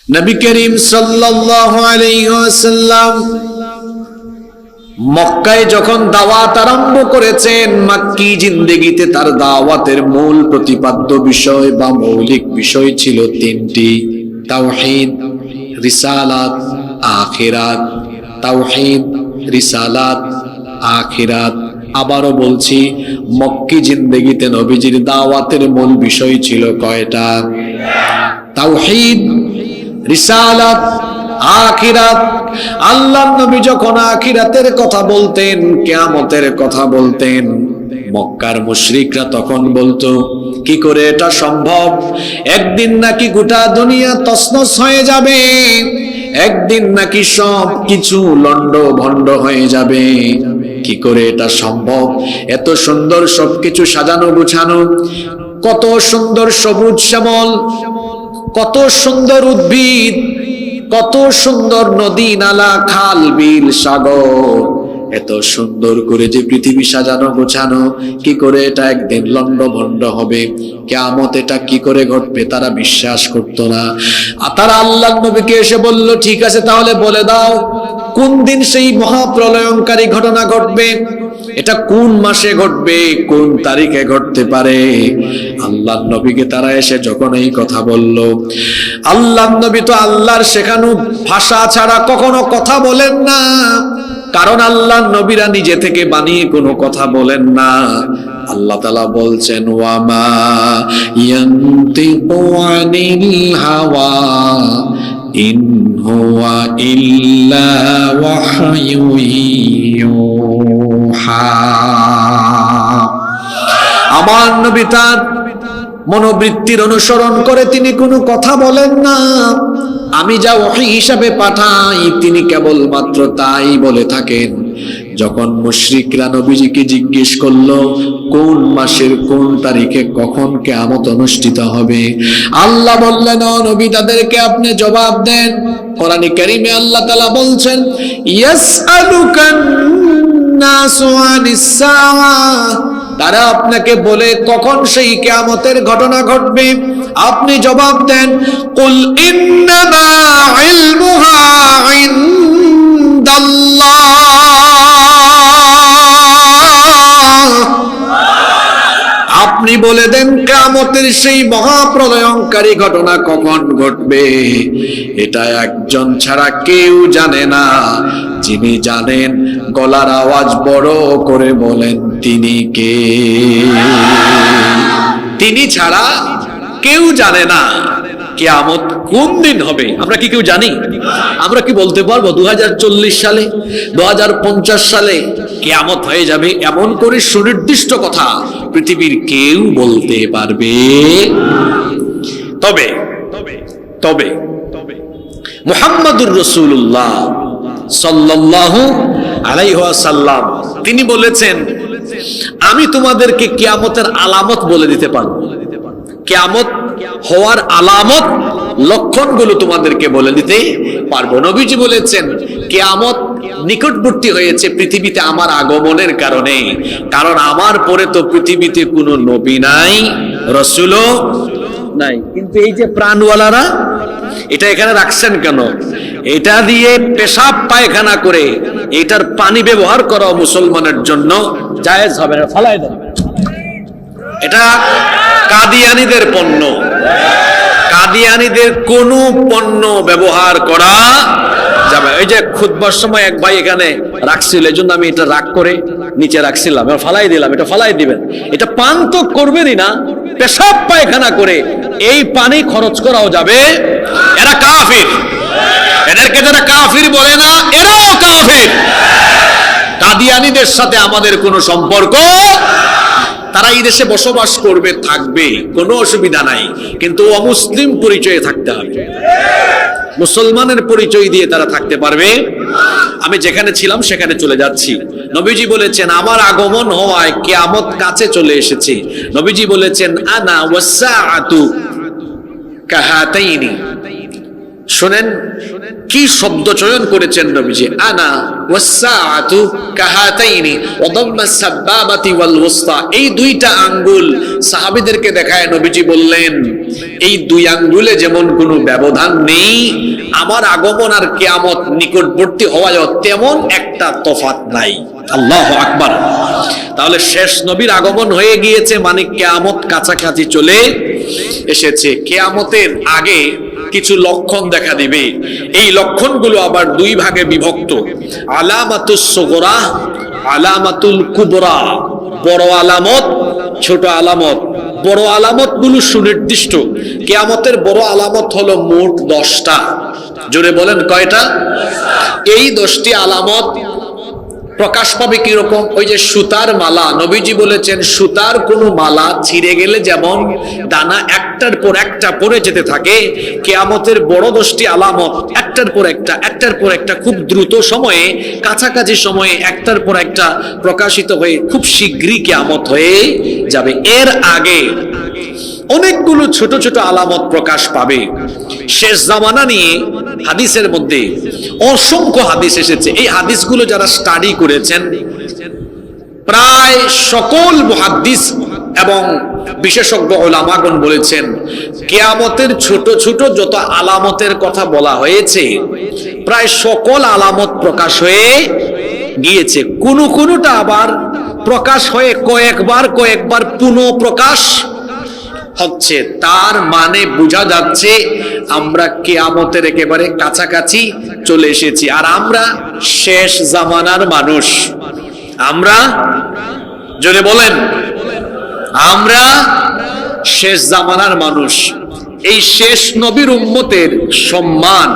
নবী করিম সাল্লাল্লাহু আলাইহি ওয়াসাল্লাম মক্কায় যখন দাওয়াত আরম্ভ করেছেন, মাক্কি জিন্দেগিতে তার দাওয়াতের মূল প্রতিপাদ্য বিষয় বা মৌলিক বিষয় ছিল তিনটি: তাওহীদ, রিসালাত, আখিরাত। তাওহীদ, রিসালাত, আখিরাত। আবারও বলছি, মক্কি জিন্দেগিতে নবীজির দাওয়াতের মূল বিষয় ছিল কয়টা? তাওহীদ, রিসালাত, আখিরাত। আল্লাহর নবী যখন আখিরাতের কথা বলতেন, কিয়ামতের কথা বলতেন, মক্কার মুশরিকরা তখন বলতো, কি করে এটা সম্ভব? একদিন নাকি গোটা দুনিয়া তছনছ হয়ে যাবে, একদিন নাকি সব কিছু লন্ডভন্ড হয়ে যাবে। কি করে এটা সম্ভব? এত সুন্দর সবকিছু সাজানো গুছানো, কত সুন্দর সবুজ শ্যামল, কত সুন্দর উদ্ভিদ, কত সুন্দর নদী নালা, খাল বিল সাগর, এত সুন্দর করে যে পৃথিবী সাজানো গোছানো, কি করে এটা একদিন লন্ডভন্ড হবে? কিয়ামত এটা কি করে ঘটবে? তারা বিশ্বাস করতো না। আর তারা আল্লাহর নবীকে এসে বলল, ঠিক আছে তাহলে বলে দাও, কোন দিন সেই মহাপ্রলয়ঙ্কারী ঘটনা ঘটবে? এটা কোন মাসে ঘটবে, কোন তারিখে ঘটতে পারে? আল্লাহর নবীকে তারা এসে যখন এই কথা বলল, আল্লাহর নবী তো আল্লাহর শেখানো ভাষা ছাড়া কখনো কথা বলেন না, কারণ আল্লাহর নবীরা নিজে থেকে বানিয়ে কোনো কথা বলেন না। আল্লাহ তাআলা বলছেন, ওয়ামা ইয়ানতিকু আনিল হাওয়া ইন হুয়া ইল্লা ওয়াহয়ু ইউহা। আমার নবী তার মনোবৃত্তির অনুসরণ করে তিনি কোনো কথা বলেন না। আমি যা ওহী হিসাবে পাঠাই তিনি কেবলমাত্র তাই বলে থাকেন। যখন মুশরিকরা নবীজিকে জিজ্ঞেস করলো কোন মাসের কোন তারিখে কখন কিয়ামত অনুষ্ঠিত হবে, আল্লাহ বললেন, ও নবী তাদেরকে আপনি জবাব দেন। কোরআনে কারীমে আল্লাহ তাআলা বলছেন, ইয়াসআলুকান নাসু আনিস সাআ, তারা আপনাকে বলে কখন সেই কিয়ামতের ঘটনা ঘটবে, আপনি জবাব দেন, কুল ইন্নামা ইলমুহা ইনদাল্লাহ, আপনি বলে দেন কিয়ামতের সেই মহাপ্রলয়ঙ্কারী ঘটনা কখন ঘটবে এটা একজন ছাড়া কেউ জানে না। যিনি জানেন, গলার আওয়াজ বড় করে বলেন, তিনি কে? তিনি ছাড়া কেউ জানে না কিয়ামত কোন দিন হবে। আমরা কি কেউ জানি? আমরা কি বলতে পারবো 2040 সালে, 2050 সালে কিয়ামত হয়ে যাবে? এমন করে সুনির্দিষ্ট কথা পৃথিবীর কেউ বলতে পারবে? তবে তবে মুহাম্মাদুর রাসূলুল্লাহ সাল্লাল্লাহু আলাইহি ওয়াসাল্লাম তিনি বলেছেন, আমি তোমাদেরকে কিয়ামতের আলামত বলে দিতে পারবো। কিয়ামত হওয়ার আলামত, লক্ষণগুলো তোমাদেরকে বলে দিতে পারবো। নবীজি বলেছেন, কিয়ামত নিকটবর্তী হয়েছে পৃথিবীতে আমার আগমনের কারণে, কারণ আমার পরে তো পৃথিবীতে কোনো নবী নাই, রাসূলও নাই। কিন্তু এই যে প্রাণওয়ালারা এটা এখানে রাখছেন কেন? এটা দিয়ে পেশাব পায়খানা করে এটার পানি ব্যবহার করা মুসলমানের জন্য জায়েজ হবে না, ফালাই দেন। এটা কাদিয়ানীদের পণ্য, কাদিয়ানীদের কোনো পণ্য ব্যবহার করা যাবে। এই যে খুতবার সময় এক ভাই এখানে রাখছিল, এই জন্য আমি এটা রাগ করে নিচে রাখছিলাম, এবার ফালাই দিলাম। এটা ফালাই দিবেন, এটা পান তো করবেনই না, পেশাব পায়খানা করে এই পানি খরচ করাও যাবে। এরা কাফির, এদেরকে যারা কাফির বলে না এরাও কাফির। কাদিয়ানীদের সাথে আমাদের কোনো সম্পর্ক, তারা এই দেশে বসবাস করবে, থাকবে, কোনো অসুবিধা নাই, কিন্তু অমুসলিম পরিচয়ে থাকতে হবে। মুসলমানের পরিচয় দিয়ে তারা থাকতে পারবে। আমি যেখানে ছিলাম সেখানে চলে যাচ্ছি। নবীজি বলেছেন, আমার আগমন হওয়ায় কিয়ামত কাছে চলে এসেছে। নবীজি বলেছেন, আনা ওয়াসসাআতু কাহাতাইনি। শুনেন, কি শব্দ চয়ন করেছেন নবীজি, আনা ওয়াসসাআতু কাহাতাইনি ওয়া দাম্মা সাব্বাবাতি ওয়াল ওয়াসতা। এই দুইটা আঙ্গুল সাহাবীদেরকে দেখায় নবীজি বললেন, এই দুই আঙ্গুলে যেমন কোনো ব্যবধান নেই, আমার আগমন আর কিয়ামত নিকটবর্তী হওয়ায় তেমন একটা তফাৎ নাই। আল্লাহু আকবার। তাহলে শেষ নবীর আগমন হয়ে গিয়েছে, মানে কিয়ামত কাছাকাছি চলে এসেছে। কিয়ামতের আগে কিছু লক্ষণ দেখা দিবে। এই লক্ষণগুলো আবার দুই ভাগে বিভক্ত, আলামাতুস সুগরা, আলামাতুল কুবরা। বড় আলামত, ছোট আলামত। বড় আলামত গুলো সুনির্দিষ্ট। কিয়ামতের বড় আলামত হলো মোট 10টা। জোরে বলেন কয়টা? এই 10টি আলামত প্রকাশ পাবে কিরকম? ওই যে সুতার মালা, নবীজি বলেছেন সুতার কোনো মালা ছিঁড়ে গেলে যেমন দানা একটার পর একটা পড়ে যেতে থাকে, কিয়ামতের বড় 10টি আলামত একটার পর একটা, একটার পর একটা খুব দ্রুত সময়ে, কাছাকাছি সময়ে একটার পর একটা প্রকাশিত হয়ে খুব শীঘ্রই কিয়ামত হয়ে যাবে। এর আগে অনেকগুলো ছোট ছোট আলামত প্রকাশ পাবে। শেষ জামানা নিয়ে হাদিসের মধ্যে অসংখ্য হাদিস এসেছে। এই হাদিসগুলো যারা স্টাডি করেছেন, প্রায় সকল মুহাদ্দিস এবং বিশেষজ্ঞ উলামাগণ বলেছেন, কিয়ামতের ছোট ছোট যত আলামতের কথা বলা হয়েছে, প্রায় সকল আলামত প্রকাশ হয়ে গিয়েছে। কোনটা আবার প্রকাশ হয়ে কয়েকবার পুনঃ প্রকাশ হচ্ছে। তার মানে বোঝা যাচ্ছে আমরা কিয়ামতের একেবারে কাছাকাছি চলে এসেছি। আর আমরা শেষ জামানার মানুষ। আমরা, জোরে বলেন, আমরা শেষ জামানার মানুষ। এই শেষ নবীর উম্মতের সম্মান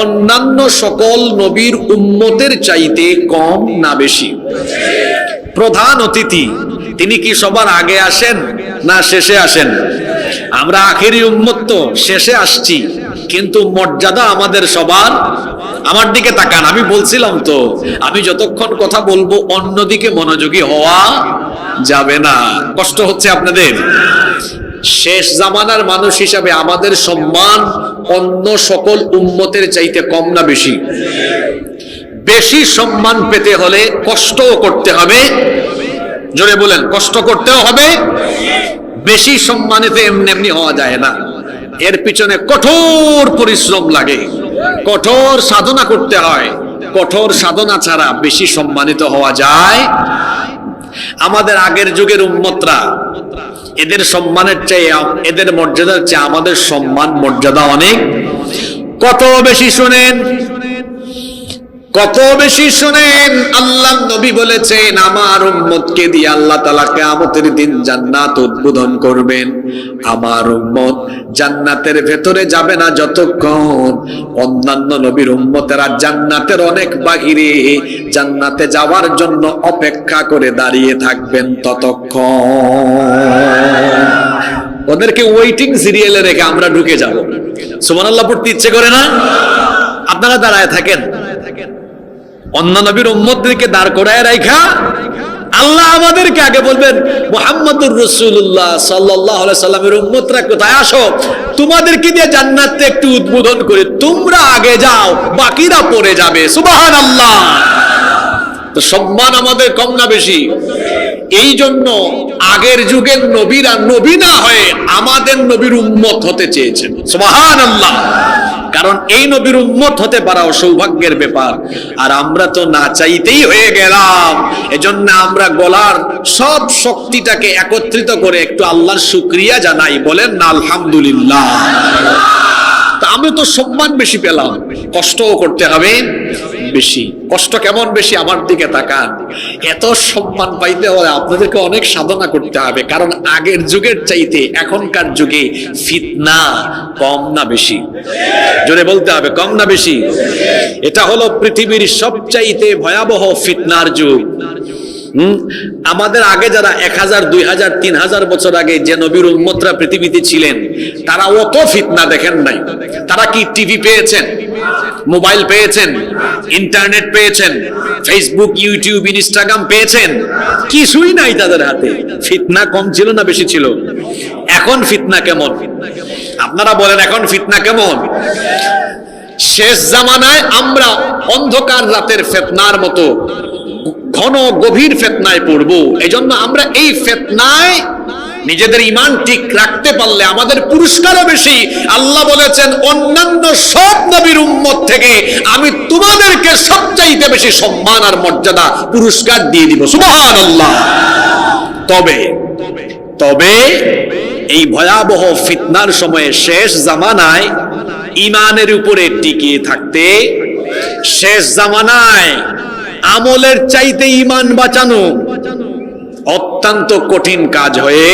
অন্যান্য সকল নবীর উম্মতের চাইতে কম না বেশি? প্রধান অতিথি তিনি কি সবার আগে আসেন না শেষে আসেন? আমরা আখেরি উম্মত, তো শেষে আসছি, কিন্তু মর্যাদা আমাদের সবার। আমার দিকে তাকান, আমি বলছিলাম তো, আমি যতক্ষণ কথা বলবো অন্যদিকে মনোযোগী হওয়া যাবে না। কষ্ট হচ্ছে আপনাদের? শেষ জামানার মানুষ হিসাবে আমাদের সম্মান অন্য সকল উম্মতের চাইতে কম না বেশি? বেশি সম্মান পেতে হলে কষ্টও করতে হবে। জোরে বলেন, কষ্ট করতেও হবে। বেশি সম্মানিত এমনি এমনি হওয়া যায় না, এর পিছনে কঠোর পরিশ্রম লাগে, কঠোর সাধনা করতে হয়। কঠোর সাধনা ছাড়া বেশি সম্মানিত হওয়া যায়। আমাদের আগের যুগের উম্মতরা, এদের সম্মানের চেয়ে, এদের মর্যাদার চেয়ে আমাদের সম্মান মর্যাদা অনেক। কত বেশি শুনেন, কত বেশি শুনেন। আল্লাহ নবী বলেছেন, আমার উম্মতকে দিয়ে আল্লাহ তাআলা কিয়ামতের দিন জান্নাত উদ্বোধন করবেন। আমার উম্মত জান্নাতের ভেতরে যাবে না যতক্ষণ অন্যান্য নবীর উম্মতেরা জান্নাতের অনেক বাহিরে জান্নাতে যাওয়ার জন্য অপেক্ষা করে দাঁড়িয়ে থাকবেন ততক্ষণ। ওদেরকে ওয়েটিং সিরিয়ালে রেখে আমরা ঢুকে যাব। সুবহানাল্লাহ পড়তে ইচ্ছে করে না? আপনারা দাঁড়ায় থাকেন, অন্য নবীর উম্মতদেরকে দাঁড় করায় রাখা আল্লাহ আমাদেরকে আগে বলবেন, মুহাম্মদুর রাসূলুল্লাহ সাল্লাল্লাহু আলাইহি সাল্লামের উম্মতরা কোথায়, আসো তোমাদেরকে দিয়ে জান্নাতে একটু উদ্বোধন করে, তোমরা আগে যাও, বাকিরা পরে যাবে। সুবহানাল্লাহ। তো সম্মান আমাদের কম না বেশি? এই জন্য আগের যুগের নবীরা নবী না হয়ে আমাদের নবীর উম্মত হতে চেয়েছেন। সুবহানাল্লাহ। কারণ এই নবীর উম্মত হতে পারা সৌভাগ্যের ব্যাপার, আর আমরা তো না চাইতেই হয়ে গেলাম। এজন্য আমরা গলার সব শক্তিটাকে একত্রিত করে একটু আল্লাহর শুকরিয়া জানাই, বলেন না আলহামদুলিল্লাহ। তা আমি তো সম্মান বেশি পেলাম, কষ্টও করতে হবে বেশি। কষ্ট কেমন বেশি? আমার দিকে তাকান। এত সম্মান পাইতে হলে আপনাদেরকে অনেক সাধনা করতে হবে, কারণ আগের যুগের চাইতে এখনকার যুগে ফিতনা কম না বেশি? জোরে বলতে হবে, কম না বেশি? এটা হলো পৃথিবীর সবচাইতে ভয়াবহ ফিতনার যুগ। আমাদের আগে যারা 1000, 2000, 3000 বছর আগে যে নবীর উম্মতরা পৃথিবীতে ছিলেন, তারা অত ফিতনা দেখেন নাই। তারা কি টিভি পেয়েছেন, মোবাইল পেয়েছেন, ইন্টারনেট পেয়েছেন, ফেসবুক, ইউটিউব, ইনস্টাগ্রাম পেয়েছেন? কিছুই নাই তাদের হাতে। ফিতনা কম ছিল না বেশি ছিল? এখন ফিতনা কেমন? আপনারা বলেন, এখন ফিতনা কেমন? শেষ জামানায় আমরা অন্ধকার রাতের ফিতনার মতো ঘন গভীর ফিতনায় পড়ব। এজন্য আমরা এই ফিতনায় নিজেদের ঈমান ঠিক রাখতে পারলে আমাদের পুরস্কারও বেশি। আল্লাহ বলেছেন, অন্যান্য সব নবীর উম্মত থেকে আমি তোমাদেরকে সবচাইতে বেশি সম্মান আর মর্যাদা পুরস্কার দিয়ে দিব। সুবহানাল্লাহ। তবে এই ভয়াবহ ফিতনার সময়ে শেষ জামানায় ঈমানের উপরে টিকে থাকতে, শেষ জামানায় আমলের চাইতে ঈমান বাঁচানো অত্যন্ত কঠিন কাজ হয়ে,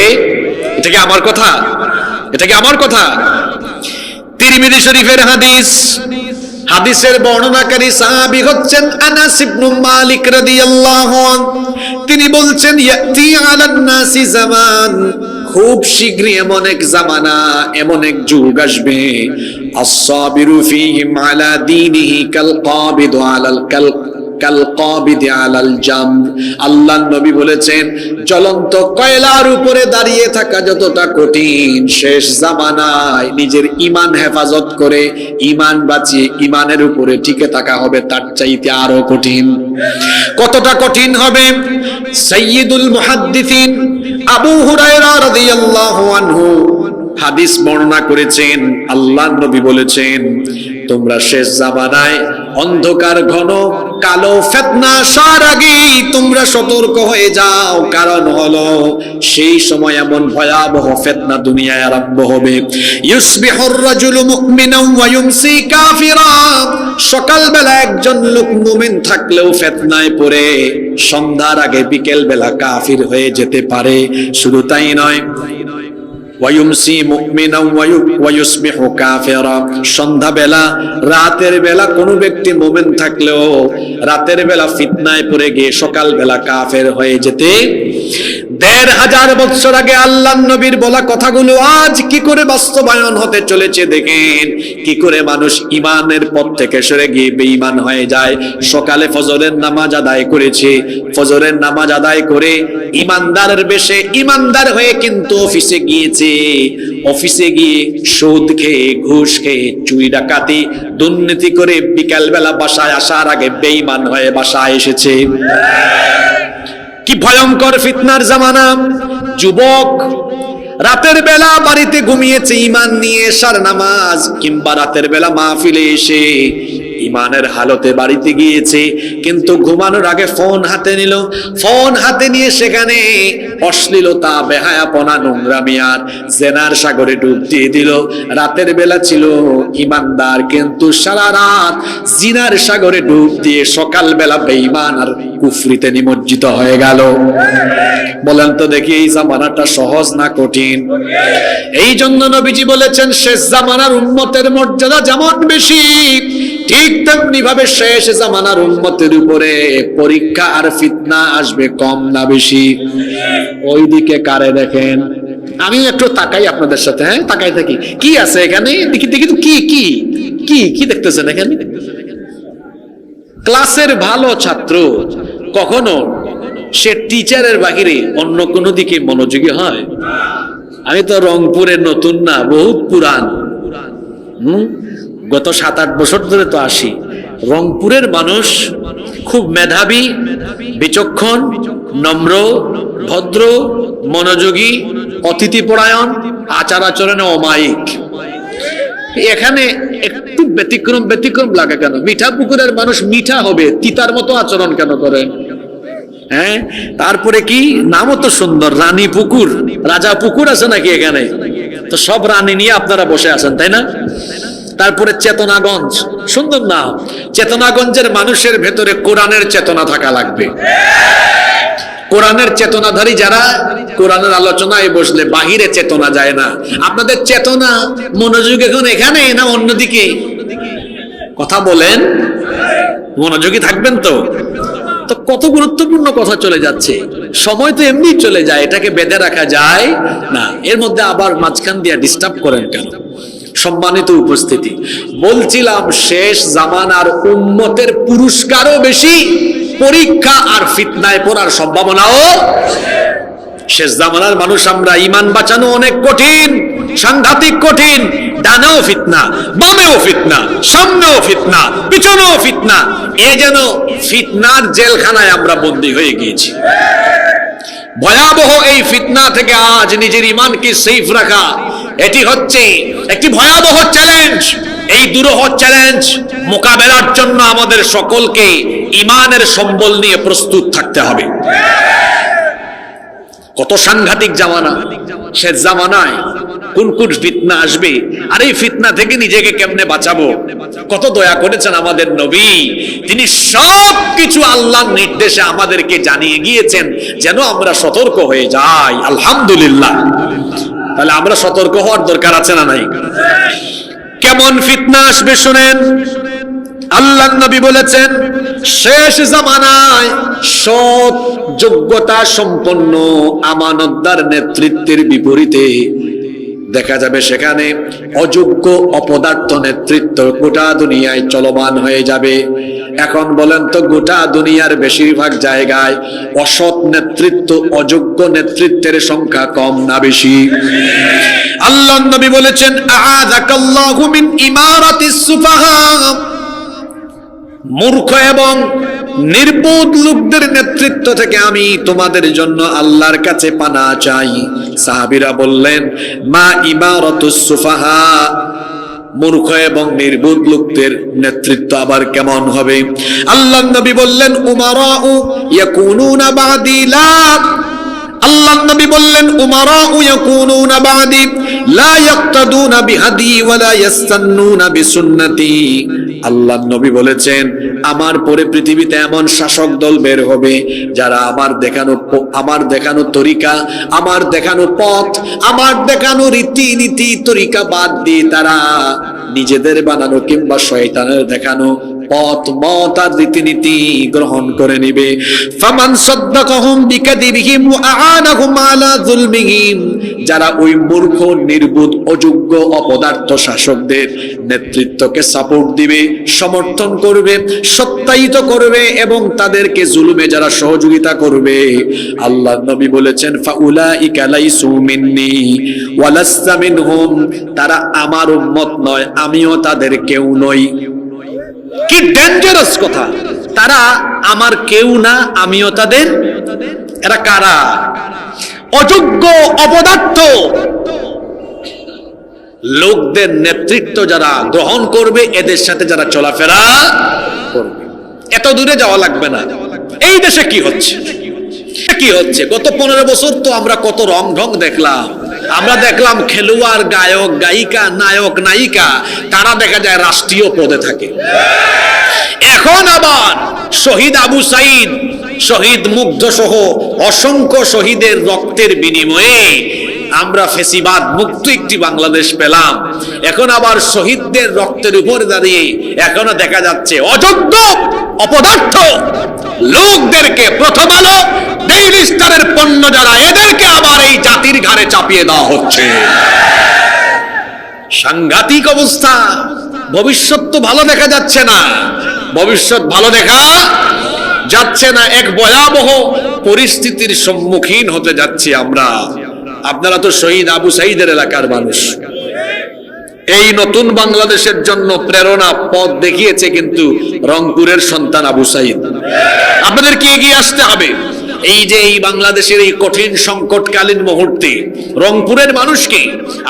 এটা কি আমার কথা? এটা কি আমার কথা? তিরমিজি শরীফের হাদিস, হাদিসের বর্ণনাকারী সাহাবী হচ্ছেন আনাস ইবনে মালিক রাদিয়াল্লাহু আনহু। তিনি বলছেন, ইয়াতি আলান নাসি জামান, খুব শীঘ্রই এমন এক জামানা, এমন এক যুগ আসবে, আস-সাবিরু ফীহিম আলা দীনিহি কাল কাবিদু আলাল জাম। আল্লাহর নবী বলেছেন, জ্বলন্ত কয়লার উপরে দাঁড়িয়ে থাকা যতটা কঠিন, শেষ জামানায় নিজের ঈমান হেফাজত করে ঈমান বাঁচিয়ে ঈমানের উপরে টিকে থাকা হবে তার চাইতে আরো কঠিন। কতটা কঠিন হবে? সাইয়্যিদুল মুহাদ্দিসিন আবু হুরায়রা রাদিয়াল্লাহু আনহু হাদিস বর্ণনা করেছেন। আল্লাহর নবী বলেছেন, তোমরা শেষ জামানায় অন্ধকার ঘন কালো ফিতনা আসার আগেই তোমরা সতর্ক হয়ে যাও। কারণ হলো সেই সময় এমন ভয়াবহ ফিতনা দুনিয়ায় আরম্ভ হবে। ইউসবিহুর রাজুলু মুমিনান ওয়া ইউমসি কাফিরা, সকালবেলা একজন লোক মুমিন থাকলেও ফিতনায় পড়ে সন্ধ্যার আগে বিকেল বেলা কাফির হয়ে যেতে পারে। শুধু তাই নয়, ওয়ায়ুমসি মুমিনান ওয়া ইউসবিহু কাফিরা, সন্ধ্যাবেলা রাতের বেলা কোনো ব্যক্তি মুমিন থাকলেও রাতের বেলা ফিতনায় পড়ে গিয়ে সকালবেলা কাফের হয়ে যেতে। ১৫০০ বছর আগে আল্লাহর নবীর বলা কথাগুলো আজ কি করে বাস্তবায়ন হতে চলেছে দেখেন। কি করে মানুষ ঈমানের পথ থেকে সরে গিয়ে বেঈমান হয়ে যায়। সকালে ফজরের নামাজ আদায় করেছে, ফজরের নামাজ আদায় করে ঈমানদারের বেশে ঈমানদার হয়ে কিন্তু অফিসে গিয়েছে, অফিসে গিয়ে সুদ খেয়ে ঘুষ খেয়ে চুরি ডাকাতি দুর্নীতি করে বিকালবেলা বাসায় আসার আগে বেঈমান হয়ে বাসায় এসেছে। কি ভয়ঙ্কর ফিতনার জামানা। যুবক রাতের বেলা বাড়িতে ঘুমিয়েছে ঈমান নিয়ে, এশার নামাজ কিংবা রাতের বেলা মাহফিলে এসে ঈমানের হালতে বাড়িতে গিয়েছে, কিন্তু ঘুমানোর আগে ফোন হাতে নিল। ফোন হাতে নিয়ে সেখানে অশ্লীলতা, বেহায়াপনা, নোংরামি আর জেনার সাগরে ডুব দিয়ে দিল। রাতের বেলা ছিল ঈমানদার, কিন্তু সারা রাত জিনার সাগরে ডুব দিয়ে সকালবেলা বেঈমান আর কুফরিতে নিমজ্জিত হয়ে গেল। বলেন তো দেখি, এই জামানাটা সহজ না কঠিন? এই জন্য নবীজি বলেছেন, শেষ জামানার উম্মতের মর্যাদা যেমন বেশি, ঠিক তেমনি ভাবে শেষ জামানার উম্মতের উপরে পরীক্ষা আর ফিতনা আসবে কম না বেশি? ওইদিকে কারে দেখেন, আমি একটু তাকাই আপনাদের সাথে। হ্যাঁ, তাকাই থাকি, কি আছে এখানে, দেখি দেখি তো কি কি কি কি দেখতেছেন এখানে? ক্লাসের ভালো ছাত্র কখনো সে টিচারের বাহিরে অন্য কোনো দিকে মনোযোগী হয়? আমি তো রংপুরের নতুন না, বহুত পুরান। গত ৭-৮ বছর ধরে তো আসি। রংপুরের মানুষ খুব মেধাবী, বিচক্ষণ, নম্র, ভদ্র, মনোযোগী, অতিথিপরায়ণ, আচার আচরণে অমায়িক। এখানে একটু ব্যতিক্রম লাগে কেন? মিঠা পুকুরের মানুষ মিঠা হবে, তিতার মতো আচরণ কেন করেন? হ্যাঁ, তারপরে কি নামও তো সুন্দর, রানী পুকুর, রাজা পুকুর আছে নাকি এখানে? তো সব রানী নিয়ে আপনারা বসে আছেন, তাই না? তারপরে চেতনাগঞ্জ, সুন্দর নাম। চেতনাগঞ্জের মানুষের ভেতরে কোরআনের চেতনা থাকা লাগবে। কোরআনের চেতনাধারী যারা, কোরআনের আলোচনায় বসলে বাহিরে চেতনা যায় না। আপনাদের চেতনা মনোযোগ এখন এখানে না অন্যদিকে? কথা বলেন, মনোযোগী থাকবেন তো? তো কত গুরুত্বপূর্ণ কথা চলে যাচ্ছে। সময় তো এমনি চলে যায়, এটাকে বেঁধে রাখা যায় না। এর মধ্যে আবার মাঝখান দিয়ে ডিস্টার্ব করেন কেন? সম্মানিত উপস্থিতি, বলছিলাম শেষ জামানার উম্মতের পুরস্কারও বেশি, পরীক্ষা আর ফিতনায় পড়ার সম্ভাবনাও। শেষ জামানার মানুষ আমরা, ঈমান বাঁচানো অনেক কঠিন। সাংঘাতিক কঠিন। ডানেও ফিতনা, বামেও ফিতনা, সামনেও ফিতনা, পিছনেও ফিতনা। এ যেন ফিতনার জেলখানায় আমরা বন্দী হয়ে গিয়েছি। ভয়াবহ এই ফিতনা থেকে আজ নিজের ঈমানকে সেফ রাখা, এটি হচ্ছে একটি ভয়াবহ চ্যালেঞ্জ। এই দুরূহ চ্যালেঞ্জ মোকাবেলার জন্য আমাদের সকলকে ঈমানের সম্বল নিয়ে প্রস্তুত থাকতে হবে। কত সাংঘাতিক জামানা, সে জামানায় কোন কোন ফিতনা আসবে, আর এই ফিতনা থেকে নিজেকে কেমনে বাঁচাবো। কত দয়া করেছেন আমাদের নবী, তিনি সব কিছু আল্লাহর নির্দেশে আমাদেরকে জানিয়ে গিয়েছেন যেন আমরা সতর্ক হয়ে যাই। আলহামদুলিল্লাহ। তাহলে আমরা সতর্ক হওয়ার দরকার আছে না নাই? কেমন ফিতনা আসবে শুনেন। আল্লাহর নবী বলেছেন, শেষ জামানায় সৎ যোগ্যতা সম্পন্ন আমানতদার নেতৃত্বের বিপরীতে দেখা যাবে সেখানে অযোগ্য অপদার্থ নেতৃত্ব গোটা দুনিয়ায় চলমান হয়ে যাবে। এখন বলেন তো, গোটা দুনিয়ার বেশিরভাগ জায়গায় অসৎ নেতৃত্ব, অযোগ্য নেতৃত্বের সংখ্যা কম না বেশি? আল্লাহর নবী বলেছেন, আ'আযাকাল্লাহু মিন ইমারাতিস সুফাহা, মূর্খ এবং নির্বোধ লোকদের নেতৃত্ব থেকে আমি তোমাদের জন্য আল্লাহর কাছে পানাহ চাই। সাহাবীরা বললেন, মা ইমারাতুস সুফাহা, মূর্খ এবং নির্বোধ লোকদের নেতৃত্ব আবার কেমন হবে? আল্লাহর নবী বললেন, উমারাউ ইয়াকুনুনা বা'দি লা, আল্লাহর নবী বললেন, উমারাউ ইয়াকুনুনা বা'দি লা ইয়াক্তাদুনা বিহাদি ওয়া লা ইয়াস্তান্নুনা বিসুন্নতি। আল্লাহর নবী বলেছেন, আমার পরে পৃথিবীতে এমন শাসক দল বের হবে যারা আমার দেখানো তরিকা, আমার দেখানো পথ, আমার দেখানো রীতিনীতি তরিকা বাদ দিয়ে তারা নিজেদের বানানো কিংবা শয়তানের দেখানো পথ মত আর রীতিনীতি গ্রহণ করে নিবে। ফামান সাদ্দাকাহুম বিকাদিবিহিম ওয়া আ'আনাহুম আলা যুলমিহিম, যারা ওই মূর্খ, নির্বোধ, অযোগ্য, অপদার্থ শাসকদের নেতৃত্বকে সাপোর্ট দিবে, সমর্থন করবে, সত্যায়িত করবে এবং তাদেরকে জুলুমে যারা সহযোগিতা করবে, আল্লাহর নবী বলেছেন, ফাউলাইকা লাইসু মিন্নি ওয়া লাস্তা মিনহুম, তারা আমার উম্মত নয়, আমিও তাদের কেউ নই। কি ডেঞ্জারাস কথা! তারা আমার কেউ না, আমিও তাদের। এরা কারা? অযোগ্য, অপদার্থ লোকদের নেতৃত্ব যারা গ্রহণ করবে, এদের সাথে যারা চলাফেরা করবে। এত দূরে যাওয়া লাগবে না। এই দেশে কি হচ্ছে? গত 15 বছর তো আমরা কত রং ঢং দেখলাম। আমরা দেখলাম খেলোয়াড়, গায়ক, গায়িকা, নায়ক, নায়িকা, তারা দেখা যায় রাষ্ট্রীয় পদে থাকে। এখন আবার শহীদ আবু সাইদ, শহীদ মুগ্ধ সহ অসংখ্য শহীদের রক্তের বিনিময়ে আমরা ফেসিবাদ মুক্ত একটি বাংলাদেশ পেলাম। এখন আবার শহীদদের রক্তের উপর দাঁড়িয়ে এখনো দেখা যাচ্ছে অযোগ্য, অপদার্থ লোকদেরকে, প্রথম আলো, ডেইলি স্টারের পণ্য যারা, এদেরকে আবার এই জাতির ঘাড়ে চাপিয়ে দেওয়া হচ্ছে। সাংঘাতিক অবস্থা। ভবিষ্যৎ তো ভালো দেখা যাচ্ছে না, ভবিষ্যৎ ভালো দেখা যাচ্ছে না। এক ভয়াবহ পরিস্থিতির সম্মুখীন হতে যাচ্ছি আমরা। আপনারা তো শহীদ আবু সাইদের এলাকার মানুষ। এই নতুন বাংলাদেশের জন্য প্রেরণা পথ দেখিয়েছে কিন্তু রংপুরের সন্তান আবু সাইদ। আপনাদেরকে এগিয়ে আসতে হবে। এই যে এই বাংলাদেশের এই কঠিন সংকটকালীন মুহূর্তে রংপুরের মানুষকে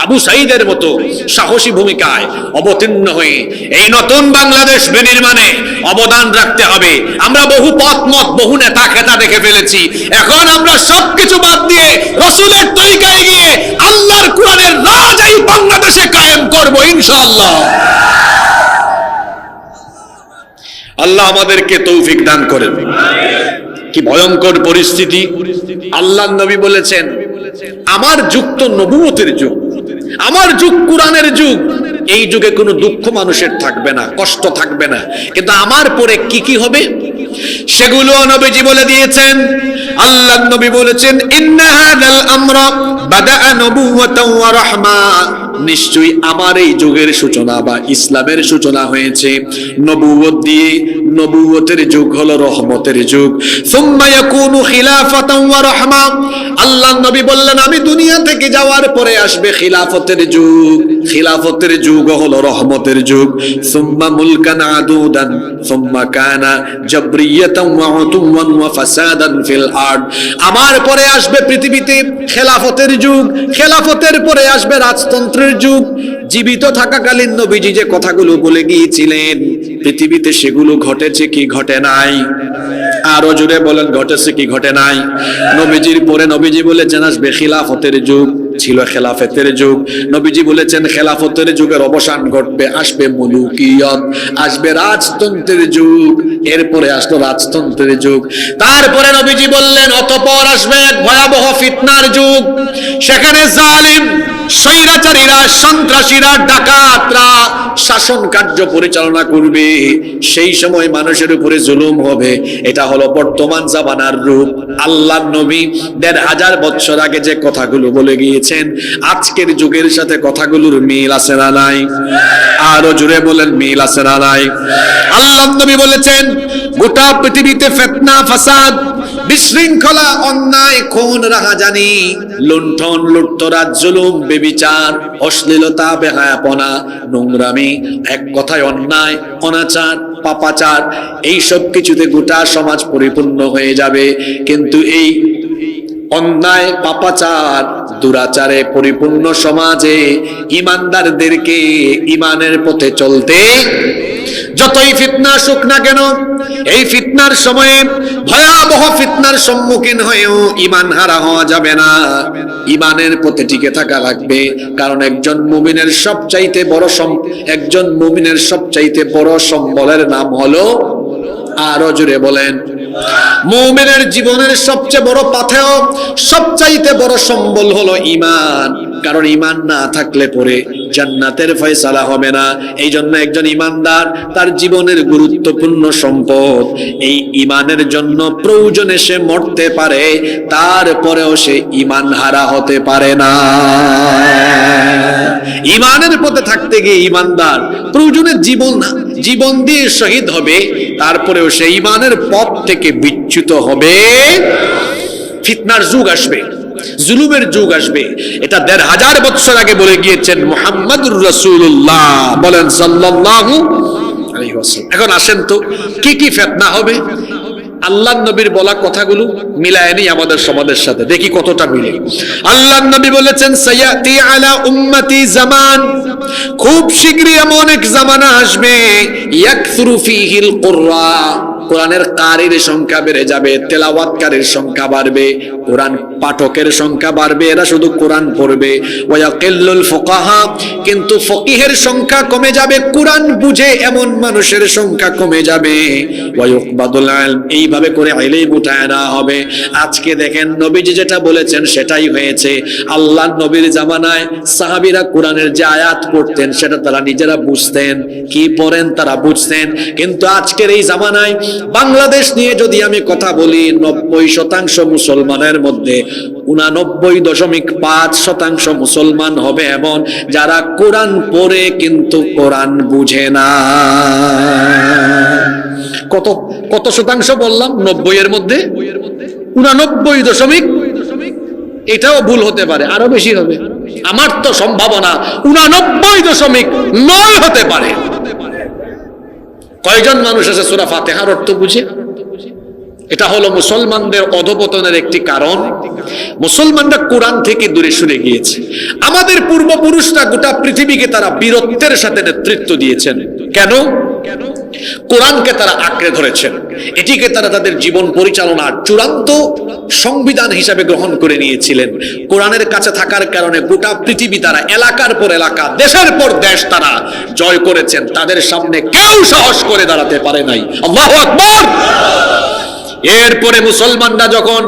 আবু সাইদের মতো সাহসী ভূমিকায় অবতীর্ণ হয়ে এই নতুন বাংলাদেশ বিনির্মাণে অবদান রাখতে হবে। আমরা বহু পথ মত, বহু নেতা খেতা দেখে ফেলেছি। এখন আমরা সবকিছু বাদ দিয়ে রাসূলের তরিকায় গিয়ে আল্লাহর কোরআনের রাজ এই বাংলাদেশে কায়েম করব ইনশাআল্লাহ। আল্লাহ আমাদেরকে তৌফিক দান করেন। কি ভয়ঙ্কর পরিস্থিতি! আল্লাহর নবী বলেছেন, আমার যুগ তো নবুয়তের যুগ, আমার যুগ কোরআনের যুগ। এই যুগে কোনো দুঃখ মানুষের থাকবে না, কষ্ট থাকবে না। কিন্তু আমার পরে কি কি হবে সেগুলো নবীজি বলে দিয়েছেন। আল্লাহর নবী বলেছেন, ইন্না হাযাল আমরা বাদাআ নবুওয়াতাও ওয়া রাহমা, নিশ্চয়ই আমার এই যুগের সূচনা বা ইসলামের সূচনা হয়েছে নবুয়ত দিয়ে। নবুয়তের যুগ হলো রহমতের যুগ। সুম্মা ইয়াকুনু খিলাফাতান ওয়া রাহমা, আল্লাহর নবী বললেন আমি দুনিয়া থেকে যাওয়ার পরে আসবে খিলাফতের যুগ। খিলাফতের যুগ হলো রহমতের যুগ। সুম্মা মুলকান আদুদান সুম্মা কানা জাবরিয়াতান ওয়া উতুওয়ান ওয়া ফাসাদান ফিল আরদ, আমার পরে আসবে পৃথিবীতে খেলাফতের যুগ। খেলাফতের পরে আসবে রাজতন্ত্রের যুগ। জীবিত থাকাকালীন নবীজি যে কথাগুলো বলে গিয়েছিলেন পৃথিবীতে সেগুলো ঘটেছে কি ঘটে নাই? আরো জোরে বলেন, ঘটেছে কি ঘটে নাই? নবীজির পরে নবীজি বলেছেন আসবে খিলাফতের যুগ, ছিল খেলাফতের যুগ। নবীজি বলেছেন খেলাফতের যুগের অবসান ঘটবে, আসবে মুলুকিয়ত, আসবে রাজতন্ত্রের যুগ। এরপরে আসলো রাজতন্ত্রের যুগ। তারপরে নবীজি বললেন অতঃপর আসবে এক ভয়াবহ ফিতনার যুগ। সেখানে জালিম স্বৈরাচারীরা, সন্ত্রাসীরা, ডাকাতরা শাসন কার্য পরিচালনা করবে। সেই সময় মানুষের উপরে জুলুম হবে। এটা হলো বর্তমান জামানার রূপ। আল্লাহর নবী ১৫০০ বছর আগে যে কথাগুলো বলে গিয়েছেন আজকের যুগের সাথে কথাগুলোর মিল আছে না নাই? আরো জোরে বলেন, মিল আছে না নাই? আল্লাহর নবী বলেছেন গোটা পৃথিবীতে ফিতনা, ফাসাদ, বিশৃঙ্খলা, অন্যায়, খুন, রাহাজানি, লুণ্ঠন, লুটতরাজ, জুলুম, বেবিচার, অশ্লীলতা, বেহায়াপনা, নোংরামি, এক কথায় অন্যায়, অনাচার, পাপাচার, এই সব কিছুতে গোটা সমাজ পরিপূর্ণ হয়ে যাবে। কিন্তু এই অন্যায়, পাপাচার, দুরাচারে পরিপূর্ণ সমাজে ইমানদারদেরকে ইমানের পথে চলতে যতই ফিতনা আসুক না কেন, এই ফিতনার সময়ে ভয়াবহ ফিতনার সম্মুখীন হয়েও ইমান হারা হওয়া যাবে না। ইমানের পথে টিকে থাকা লাগবে। কারণ একজন মুমিনের সবচাইতে বড় সম্বলের নাম হলো, আরো জোরে বলেন, মুমিনের জীবনের সবচেয়ে বড় পাথেয়, সবচাইতে বড় সম্বল হলো ঈমান। কারণ ঈমান না থাকলে পরে জান্নাতের ফয়সালা হবে না। এই জন্য একজন ঈমানদার তার জীবনের গুরুত্বপূর্ণ সম্পদ। এই ঈমানের জন্য প্রয়োজনে সে মরতে পারে, তারপরেও সে ঈমান হারা হতে পারে না। ঈমানের পথে থাকতে গিয়ে ঈমানদার প্রয়োজনে জীবন দিয়ে শহীদ হবে, তারপরেও সে ঈমানের পথ থেকে বিচ্যুত হবে। ফিতনার যুগ আসবে, জুলুমের যুগ আসবে। এটা ১৫০০ বছর আগে বলে গিয়েছেন মুহাম্মদুর রাসূলুল্লাহ, বলেন সাল্লাল্লাহু আলাইহি ওয়াসাল্লাম। এখন আসেন তো কি কি ফিতনা হবে? আল্লাহর নবীর বলা কথাগুলো মিলায় নি আমাদের সমাজের সাথে, দেখি কতটা মিলে। আল্লাহর নবী বলেছেন সায়াতি আলা উম্মতি জামান, খুব শীঘ্রই এমন এক জামানা আসবে ইয়াকসুরু ফীহিল কুরআ, কোরআনের কারির সংখ্যা বেড়ে যাবে, তেলাওয়াতকারীর সংখ্যা বাড়বে, কোরআন পাঠকের সংখ্যা বাড়বে, এরা শুধু কোরআন পড়বে। ওয়া ইয়াকিল্লুল ফুকাহা, কিন্তু ফকিহের সংখ্যা কমে যাবে, কোরআন বুঝে এমন মানুষের সংখ্যা কমে যাবে। ওয়া ইউকবাদুল ইলম, এইভাবে করে ইলম উঠায় না হবে। আজকে দেখেন নবীজি যেটা বলেছেন সেটাই হয়েছে। আল্লাহর নবীর জামানায় সাহাবীরা কোরআনের যে আয়াত পড়তেন সেটা তারা নিজেরা বুঝতেন, কি পড়েন তারা বুঝতেন। কিন্তু আজকের এই জামানায় বাংলাদেশ নিয়ে যদি আমি কথা বলি, ৯০% মুসলমানের মধ্যে ৮৯.৫% মুসলমান হবে এমন যারা কোরআন পড়ে কিন্তু কোরআন বুঝে না। কত শতাংশ বললাম? ৯০ এর মধ্যে ৮৯ এটাও ভুল হতে পারে, আরো বেশি হবে। আমার তো সম্ভাবনা ৮৯.৯ হতে পারে। কয়জন মানুষ আছে সূরা ফাতিহার অর্থ বুঝে? এটা হলো মুসলমানদের অধপতনের একটি কারণ। মুসলমানরা কোরআন থেকে দূরে সরে গিয়েছে। আমাদের পূর্বপুরুষরা গোটা পৃথিবীকে তারা বীরত্বের সাথে নেতৃত্ব দিয়েছেন। কেন? কোরআনকে তারা আঁকড়ে ধরেছেন, এটিকে তারা তাদের জীবন পরিচালনার চূড়ান্ত সংবিধান হিসাবে গ্রহণ করে নিয়েছিলেন। কোরআনের কাছে থাকার কারণে গোটা পৃথিবী তারা এলাকার পর এলাকা, দেশের পর দেশ তারা জয় করেছেন। তাদের সামনে কেউ সাহস করে দাঁড়াতে পারে নাই। আল্লাহু আকবার। এরপরে মুসলমানরা যখন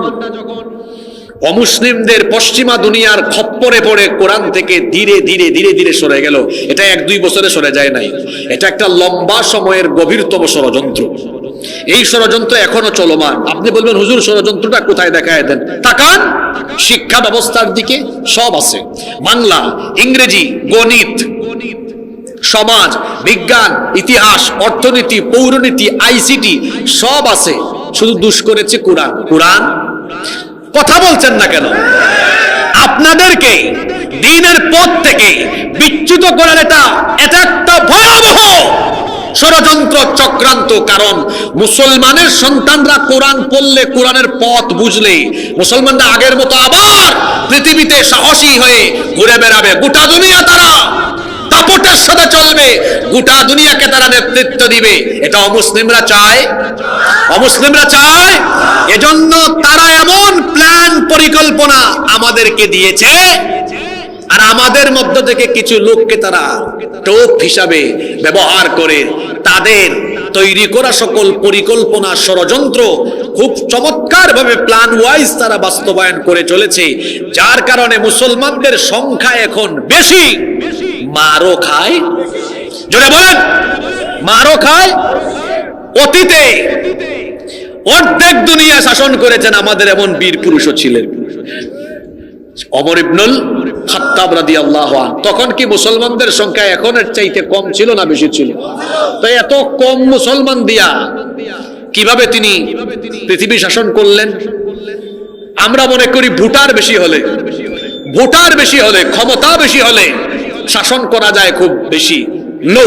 অমুসলিমদের পশ্চিমা দুনিয়ার খপ্পরে পড়ে কোরআন থেকে ধীরে ধীরে সরে গেল। এটা ১-২ বছরে সরে যায় নাই, এটা একটা লম্বা সময়ের গভীরতম ষড়যন্ত্র। এই ষড়যন্ত্র এখনো চলমান। আপনি বলবেন হুজুর ষড়যন্ত্রটা কোথায় দেখায় দেন? তাকান শিক্ষা ব্যবস্থার দিকে, সব আছে। বাংলা, ইংরেজি, গণিত, সমাজ বিজ্ঞান, ইতিহাস, অর্থনীতি, পৌরনীতি, আইসিটি সব আছে, শুধু দুষ করেছে কোরআন। কোরআন কথা বলছেন না কেন? আপনাদেরকে দ্বীনের পথ থেকে বিচ্যুত করার এটা একটা ভয়াবহ ষড়যন্ত্র, চক্রান্ত। কারণ মুসলমানের সন্তানরা কোরআন পড়লে, কোরআনের পথ বুঝলে, মুসলমানরা আগের মতো আবার পৃথিবীতে সাহসী হয়ে ঘুরে বেড়াবে। গোটা দুনিয়া তারা দাপটের সাথে চলবে, গোটা দুনিয়াকে তারা নেতৃত্ব দিবে। এটা অমুসলিমরা চায়? অমুসলিমরা চায়? এজন্য তারা এমন প্ল্যান, পরিকল্পনা আমাদেরকে দিয়েছে, আর আমাদের মধ্য থেকে কিছু লোককে তারা টোপ হিসাবে ব্যবহার করে তাদের তৈরি করা সকল পরিকল্পনা, ষড়যন্ত্র খুব চমৎকার ভাবে প্ল্যান ওয়াইজ তারা বাস্তবায়ন করে চলেছে, যার কারণে মুসলমানদের সংখ্যা এখন বেশি, মারও খায়। জোরে বলেন, মারও খায়। অতীতে অর্ধেক দুনিয়া শাসন করেছেন আমাদের এমন বীর পুরুষও ছিলেন। ওমর ইবনুল খাত্তাব রাদিয়াল্লাহু আনহু, তখন কি মুসলমানদের সংখ্যা এখনের চাইতে কম ছিল না বেশি ছিল? তো এত কম মুসলমান দিয়া কিভাবে তিনি পৃথিবী শাসন করলেন? আমরা মনে করি ভোটার বেশি হলে, ক্ষমতা বেশি হলে শাসন করা যায় খুব বেশি। নো,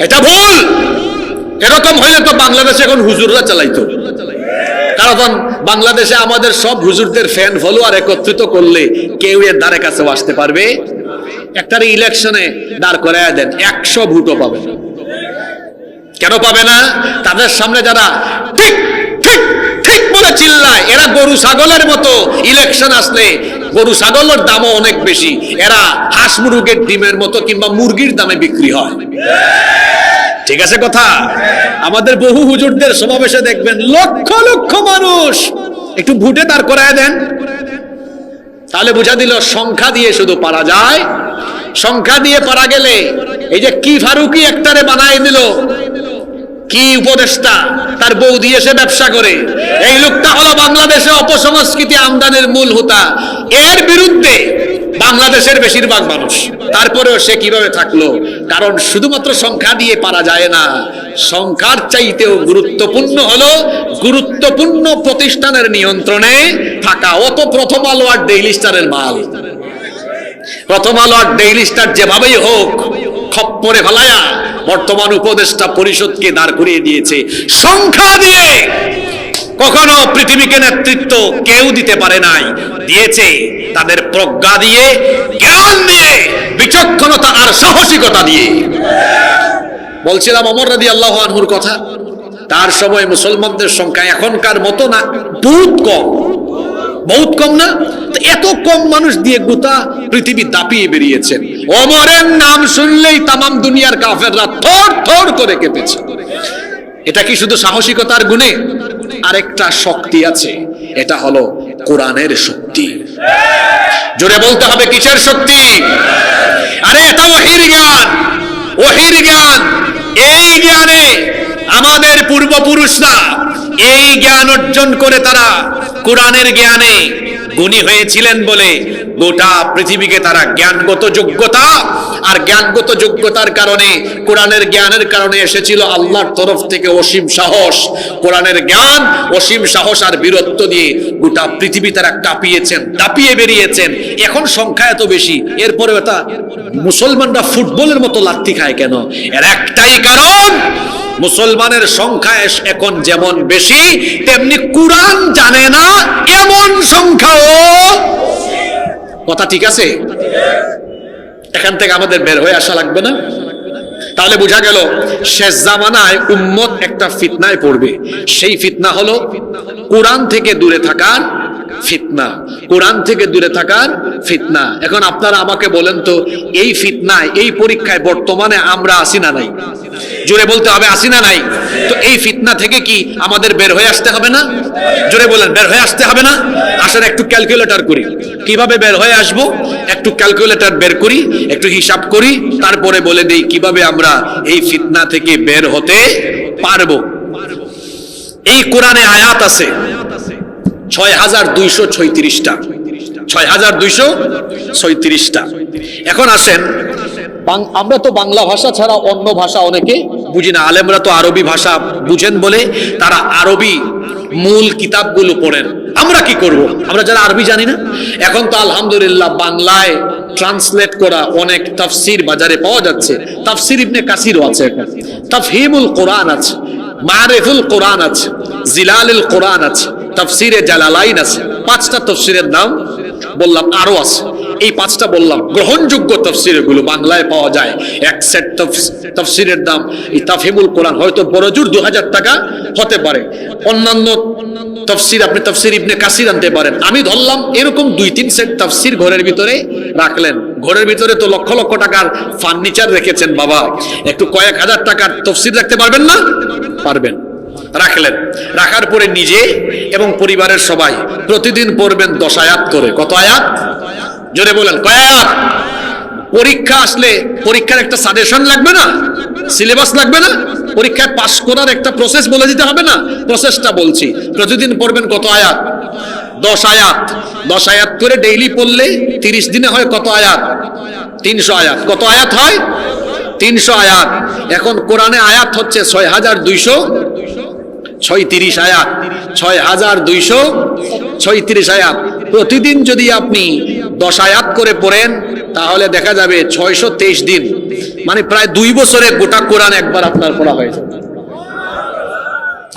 এটা ভুল। এরকম হইলে তো বাংলাদেশে এখন হুজুররা চালাইতো। কারণ বাংলাদেশে আমাদের সব হুজুরদের ফ্যান ফলোয়ার একত্রিত করলে কেউ এর ধারে কাছে আসতে পারবে? একটার ইলেকশনে দাঁড় করায় দেন, 100 ভোটও পাবে। কেন পাবে না? তাদের সামনে যারা ঠিক ঠিক ঠিক বলে চিল্লায়, এরা গরু ছাগলের মতো। ইলেকশন আসলে গরু ছাগলের দামও অনেক বেশি, এরা হাঁস মুরগের ডিমের মতো কিংবা মুরগির দামে বিক্রি হয়। ঠিক আছে কথা? আমাদের বহু হুজুরদের সমাবেশে দেখবেন লক্ষ লক্ষ মানুষ। একটু ভোটে দাঁড় করায় দেন, তাহলে বুঝা দিল সংখ্যা দিয়ে শুধু পারা যায়। সংখ্যা দিয়ে পারা গেলে এই যে কি ফারুকি একটারে বানাই দিল, কি উপদেষ্টা, তার বউ দিয়ে সে ব্যবসা করে, এই লোকটা হলো বাংলাদেশে অপসংস্কৃতি আমদানির মূল হোতা। এর বিরুদ্ধে বাংলাদেশের বেশিরভাগ মানুষ, তারপরেও সে কিভাবে থাকলো? কারণ শুধুমাত্র সংখ্যা দিয়ে পারা যায় না, সংখ্যার চাইতেও গুরুত্বপূর্ণ হলো গুরুত্বপূর্ণ প্রতিষ্ঠানের নিয়ন্ত্রণে থাকা। অত প্রথম আলো আর ডেইলি স্টারের মাল। প্রথম আলো আর ডেইলি স্টার যেভাবেই হোক খপ্পরে ফেলায়া বর্তমান উপদেষ্টা পরিষদকে দাঁড় করিয়ে দিয়েছে। সংখ্যা দিয়ে কখনো পৃথিবীকে নেতৃত্ব কেউ দিতে পারে নাই, দিয়েছে তাদের প্রজ্ঞা দিয়ে, জ্ঞান দিয়ে, বিচক্ষণতা আর সাহসিকতা দিয়ে। বলছিলাম ওমর রাদিয়াল্লাহু আনহুর কথা। তার সময় মুসলমানদের সংখ্যা এখনকার মতো না, বহুত কম, বহুত কম না? এত কম মানুষ দিয়ে গোটা পৃথিবী দাপিয়ে বেরিয়েছেন। ওমরের নাম শুনলেই তামাম দুনিয়ার কাফেররা থর থর করে কেঁপেছে। এটা কি শুধু সাহসিকতার গুণে? আরেকটা শক্তি আছে, এটা হলো কোরআনের শক্তি। জোরে বলতে হবে, কিসের শক্তি? আরে এটা ওহীর জ্ঞান, ওহীর জ্ঞান। এই জ্ঞানে আমাদের পূর্বপুরুষরা এই জ্ঞান অর্জন করে তারা কোরআনের জ্ঞানে গুণী হয়েছিলেন বলে গোটা পৃথিবীকে তারা জ্ঞানগত যোগ্যতা আর জ্ঞানগত যোগ্যতার কারণে, কোরআনের জ্ঞানের কারণে এসেছিল আল্লাহর তরফ থেকে অসীম সাহস। কোরআনের জ্ঞান, অসীম সাহস আর বীরত্ব দিয়ে গোটা পৃথিবী তারা কাঁপিয়েছেন, দাপিয়ে বেরিয়েছেন। এখন সংখ্যা এত বেশি, এরপরে এটা মুসলমানরা ফুটবলের মতো লাথি খায় কেন? এর একটাই কারণ, মুসলমানের সংখ্যা এখন যেমন বেশি, তেমনি কোরআন জানে না এমন সংখ্যাও। কথা ঠিক আছে? এখান থেকে আমাদের বের হয়ে আসা লাগবে না? তাহলে বোঝা গেল শেষ জামানায় উম্মত একটা ফিতনায় পড়বে। সেই ফিতনা হলো কোরআন থেকে দূরে থাকার ফিতনা, কোরআন থেকে দূরে থাকার ফিতনা। এখন আপনারা আমাকে বলেন তো, এই ফিতনায়, এই পরীক্ষায় বর্তমানে আমরা আছি না নাই? জোরে বলতে হবে, আছি না নাই? তো এই ফিতনা থেকে কি আমাদের বের হয়ে আসতে হবে না? জোরে বলেন, বের হয়ে আসতে হবে না? আসেন একটু ক্যালকুলেটর করি, কিভাবে বের হয়ে আসবো। একটু ক্যালকুলেটর বের করি, একটু হিসাব করি, তারপরে বলে দেই কিভাবে আমরা এই ফিতনা থেকে বের হতে পারবো। এই কোরআনে আয়াত আছে ৬,২৩৬টা, ৬,২৩৬টা। এখন আসেন, আমরা তো বাংলা ভাষা ছাড়া অন্য ভাষা অনেকে বুঝি না। আলেমরা তো আরবি ভাষা বুঝেন বলে তারা আরবি মূল কিতাবগুলো পড়েন। আমরা কি করব? আমরা যারা আরবি জানি না। এখন তো আলহামদুলিল্লাহ বাংলায় ট্রান্সলেট করা অনেক তাফসির বাজারে পাওয়া যাচ্ছে। তাফসির ইবনে কাসিরও আছে, তাফহিমুল কোরআন আছে, মারিফুল কোরআন আছে, জিলালুল কোরআন আছে, তাফসিরে জালালাইন আছে। 5টা তাফসিরের নাম বললাম, আরো আছে। এই 5টা বললাম গ্রহণযোগ্য তাফসির গুলো বাংলায় পাওয়া যায়। এক সেট তাফসিরের দাম এই তাফহিমুল কোরআন হয়তো বড়জোর 2000 টাকা হতে পারে। অন্যান্য তাফসির আপনি তাফসির ইবনে কাসির আনতে পারেন। আমি ধরলাম এরকম 2-3 সেট তাফসির ঘরের ভিতরে রাখলেন। ঘরের ভিতরে তো লক্ষ লক্ষ টাকার ফার্নিচার রেখেছেন বাবা, একটু কয়েক হাজার টাকার তাফসির রাখতে পারবেন না? পারবেন। রাখলেন। রাখার পরে নিজে এবং পরিবারের সবাই প্রতিদিন পড়বেন 10 আয়াত করে। কত আয়াত? জোরে বলেন, কয় আয়াত? পরীক্ষা আসলে পরীক্ষার একটা সাজেশন লাগবে না? সিলেবাস লাগবে না? পরীক্ষায় পাস করার একটা প্রসেস বলে দিতে হবে না? প্রসেসটা বলছি। প্রতিদিন পড়বেন কত আয়াত? 10 আয়াত। 10 আয়াত করে ডেইলি পড়লে 30 দিনে হয় কত আয়াত? 300 আয়াত। কত আয়াত হয়? 300 আয়াত। এখন কোরআনে আয়াত হচ্ছে 6,236 আয়াত। 6,236 আয়াত। প্রতিদিন যদি আপনি 10 আয়াত করে পড়েন তাহলে দেখা যাবে 623 দিন, মানে প্রায় 2 বছরে গোটা কোরআন একবার আপনার পড়া হয়ে যাবে।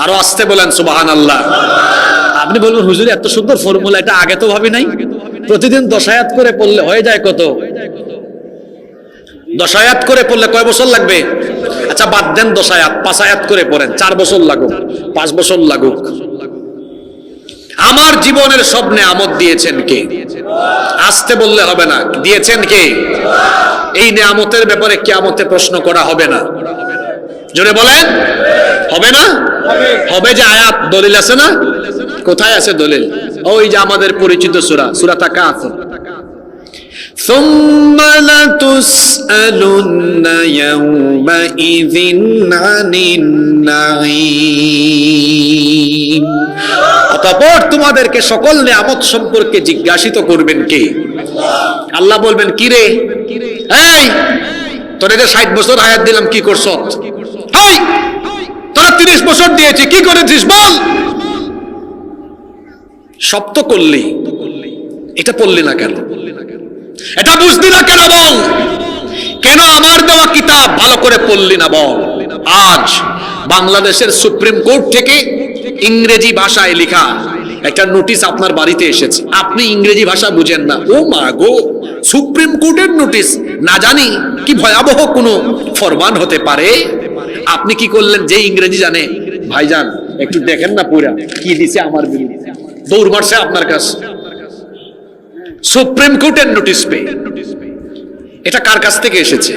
আরো আসতে বলেন সুবহানাল্লাহ। আপনি বলবেন হুজুর এত সুন্দর ফর্মুলা, এটা আগে তো ভাবি নাই। প্রতিদিন 10 আয়াত করে পড়লে হয়ে যায় কত? 10 আয়াত করে পড়লে কয় বছর লাগবে? আচ্ছা বাদ দেন 10 আয়াত, 5 আয়াত করে পড়েন, 4 বছর লাগুক, 5 বছর লাগুক। আমার জীবনের সব নেয়ামত দিয়েছেন কে? আসতে বললে হবে না, দিয়েছেন কে? এই নেয়ামতের ব্যাপারে কিয়ামতে প্রশ্ন করা হবে না? জোরে বলেন, হবে না? হবে। যে আয়াত দলিল আছে না? কোথায় আছে দলিল? ওই যে আমাদের পরিচিত সূরা, সূরা তাকাসুর। ثم لتسألن يومئذ عن النعيم। অতঃপর তোমাদেরকে সকল নিয়ামত সম্পর্কে জিজ্ঞাসিত করবেন কে? আল্লাহ বলবেন কি রে, এই তোরে যে 60 বছর হায়াত দিলাম কি করছ? এই তোরা 30 বছর দিয়েছি কি করেছিস বল? সব তো করলি, এটা পড়লি না কেন? এটা বুঝলি না কেন বল? কেন আমার দেওয়া কিতাব ভালো করে পড়লি না বল? আজ বাংলাদেশের সুপ্রিম কোর্ট থেকে ইংরেজি ভাষায় লেখা একটা নোটিশ আপনার বাড়িতে এসেছে, আপনি ইংরেজি ভাষা বুঝেন না। ও মা গো, সুপ্রিম কোর্টের নোটিশ, না জানি কি ভয়াবহ কোনো ফরমান হতে পারে। আপনি কি করলেন? যে ইংরেজি জানে, ভাইজান একটু দেখেন না পুরা কি দিছে আমার বিরুদ্ধে, দৌড় মারছে আপনার কাছে সুপ্রিম কোর্টের নোটিশ পেয়ে। এটা কার কাছ থেকে এসেছে?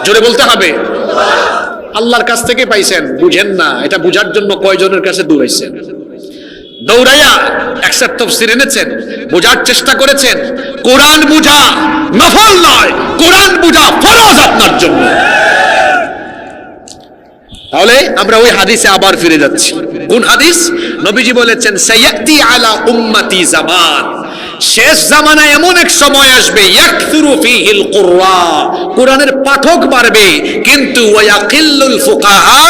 জোরে বলতে হবে। আল্লাহর কাছ থেকে পাইছেন, বুঝেন না। এটা বুঝার জন্য কয়জনের কাছে দৌড়াইছেন? দৌড়াইয়া একসাথে তাফসীর এনেছেন, বোঝার চেষ্টা করেছেন। কোরআন বুঝা নফল নয়, কোরআন বুঝা ফরজ আপনার জন্য। তাহলে আমরা ওই হাদিসে আবার ফিরে যাচ্ছি। কোন হাদিস? নবীজি বলেছেন সায়াতি আলা উম্মতি জামান, শেষ জামানায় এমন এক সময় আসবে ইয়াকসুরু ফীহিল কুররা, কোরআনের পাঠক বাড়বে কিন্তু ওয়ায়াকিল্লুল ফুকাহা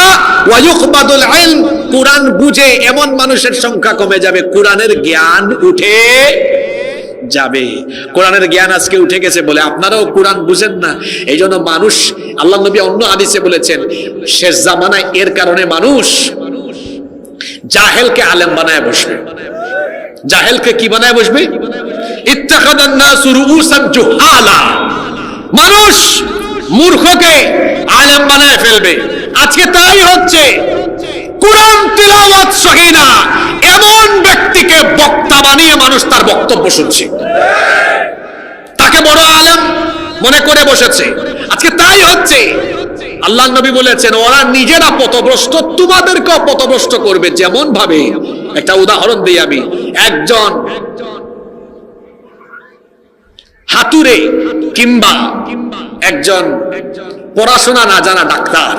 ওয়া ইউকবাদুল ইলম, কোরআন বুঝে এমন মানুষের সংখ্যা কমে যাবে, কোরআনের জ্ঞান উঠে যাবে। কোরআনের জ্ঞান আজকে উঠে গেছে বলে আপনারাও কোরআন বুঝেন না। এই জন্য মানুষ, আল্লাহ নবী অন্য হাদিসে বলেছেন শেষ জামানায় এর কারণে মানুষ জাহেলকে আলেম বানায় বসবে। জাহেলকে কি বানায় বসবে? ইত্তাখাদান নাসু রুউসান জুহালা, মানুষ মূর্খকে আলেম বানায় ফেলবে। আজকে তাই হচ্ছে। কোরআন তিলাওয়াত সহি না এমন ব্যক্তিকে বক্তা বানিয়ে মানুষ তার বক্তব্য শুনছে, তাকে বড় আলেম মনে করে বসেছে। আজকে তাই হচ্ছে। আল্লাহ নবী বলেছেন ওরা নিজেরা পথভ্রষ্ট, তোমাদেরকেও পথভ্রষ্ট করবে। যেমন ভাবে, একটা উদাহরণ দিই আমি। একজন হাতুড়ে কিংবা একজন পড়াশোনা না জানা ডাক্তার,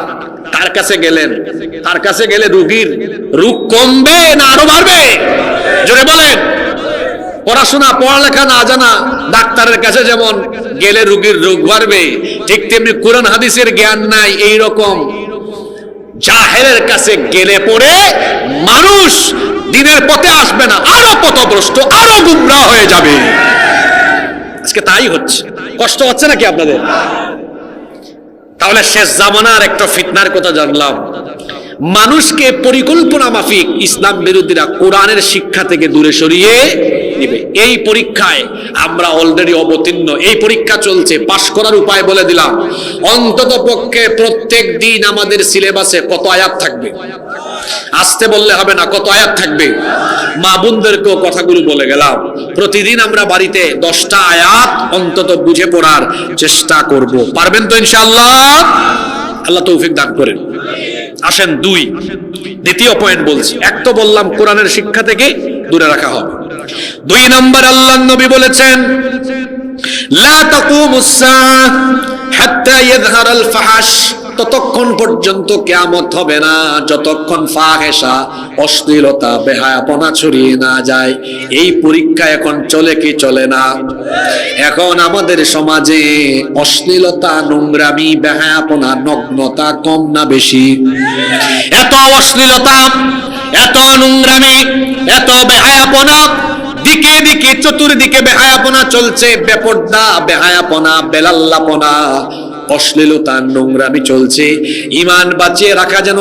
তার কাছে গেলেন, তার কাছে গেলে রোগীর রোগ কমবে না আরো বাড়বে? জোরে বলেন। পড়াশোনা পড়ালেখা না জানা ডাক্তারের কাছে যেমন গেলে রোগীর রোগ বাড়বে, ঠিক তেমনি কোরআন হাদিসের জ্ঞান নাই এইরকম জাহেলের কাছে গেলে পড়ে মানুষ দিনের পথে আসবে না, আরো পথভ্রষ্ট, আরো গুমরাহ হয়ে যাবে। আজকে তাই হচ্ছে। কষ্ট হচ্ছে নাকি আপনাদের? তাহলে শেষ জামানার একটা ফিতনার কথা জানলাম। মানুষকে পরিকল্পনা মাফিক ইসলাম বিরোধীরা কোরআনের শিক্ষা থেকে দূরে সরিয়ে দিবে। এই পরীক্ষায় আমরা অলরেডি অবতীর্ণ, এই পরীক্ষা চলছে, পাশ করার উপায় বলে দিলাম। অন্তত পক্ষে প্রত্যেক দিন আমাদের সিলেবাসে কত আয়াত থাকবে? আসতে বললে হবে না, কত আয়াত থাকবে? মা বোনদেরকেও কথাগুলো বলে গেলাম। প্রতিদিন আমরা বাড়িতে 10টা আয়াত অন্তত বুঝে পড়ার চেষ্টা করব। পারবেন তো ইনশাআল্লাহ? আল্লাহ তৌফিক দান করেন। আসেন দ্বিতীয় পয়েন্ট বলছি। এক তো বললাম কোরআনের শিক্ষা থেকে দূরে রাখা হবে। 2 নম্বর আল্লাহর নবী বলেছেন, লা তাকুমুস সাআহ হাত্তা ইয়াযহারাল ফাহাশ, ততক্ষণ পর্যন্ত কিয়ামত হবে না যতক্ষণ ফাহেশা, অশ্লীলতা, বেহায়াপনা ছড়িয়ে না যায়। এই পরীক্ষা এখন চলে কি চলে না? এখন আমাদের সমাজে অশ্লীলতা, নোংরামি, বেহায়াপনা, নগ্নতা কম না বেশি? এত অশ্লীলতা, এত নোংরামি, এত বেহায়াপনা, দিকে দিকে চতুর্দিকে বেহায়াপনা চলছে, বেপর্দা, বেহায়াপনা, বেলাল্লাপনা, অশ্লীলতা, নোংরামি চলছে। ঈমান বাঁচিয়ে রাখা যেন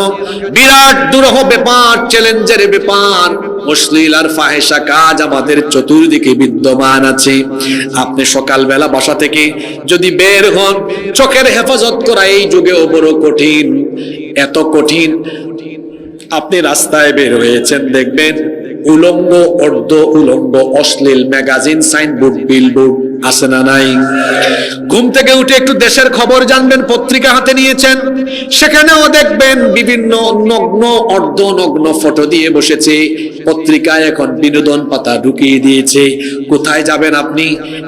বিরাট দুরূহ ব্যাপার, চ্যালেঞ্জের ব্যাপার। অশ্লীল আর ফাহেশা কাজ আমাদের চতুর্দিকে বিদ্যমান আছে। আপনি সকালবেলা বাসা থেকে যদি বের হন, চোখের হেফাজত করা এই যুগেও বড় কঠিন, এত কঠিন। আপনি রাস্তায় বের হয়েছেন, দেখবেন উলঙ্গ, অর্ধ উলঙ্গ, অশ্লীল ম্যাগাজিন, সাইনবোর্ড, বিলবোর্ড আছে না নাই? ঘুম থেকে উঠে একটু দেশের খবর জানবেন, পত্রিকা হাতে নিয়েছেন, সেখানেও দেখবেন বিভিন্ন নগ্ন, অর্ধ নগ্ন ফটো দিয়ে বসেছে। পত্রিকায় এখন বিনোদন পাতা ঢুকিয়ে দিয়েছে। কোথায় যাবেন আপনি?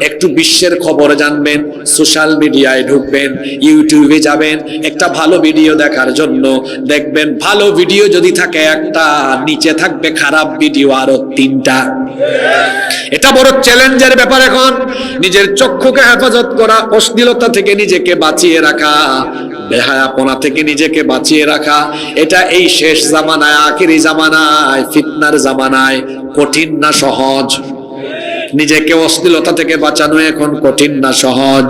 একটু বিশ্বের খবর জানবেন, সোশ্যাল মিডিয়ায় ঢুকবেন, ইউটিউবে যাবেন একটা ভালো ভিডিও দেখার জন্য। দেখবেন ভালো ভিডিও যদি থাকে একটা, নিচে থাকবে খারাপ ভিডিও আরো 3টা। এটা বড় চ্যালেঞ্জের ব্যাপার। এখন নিজের চক্ষুকে হেফাজত করা, অশ্লীলতা থেকে নিজেকে বাঁচিয়ে রাখা, বেহায়াপনা থেকে নিজেকে বাঁচিয়ে রাখা, এটা এই শেষ জামানায়, আখিরি জামানায়, ফিতনার জামানায় কঠিন না সহজ? নিজেকে অশ্লীলতা থেকে বাঁচানো এখন কঠিন না সহজ?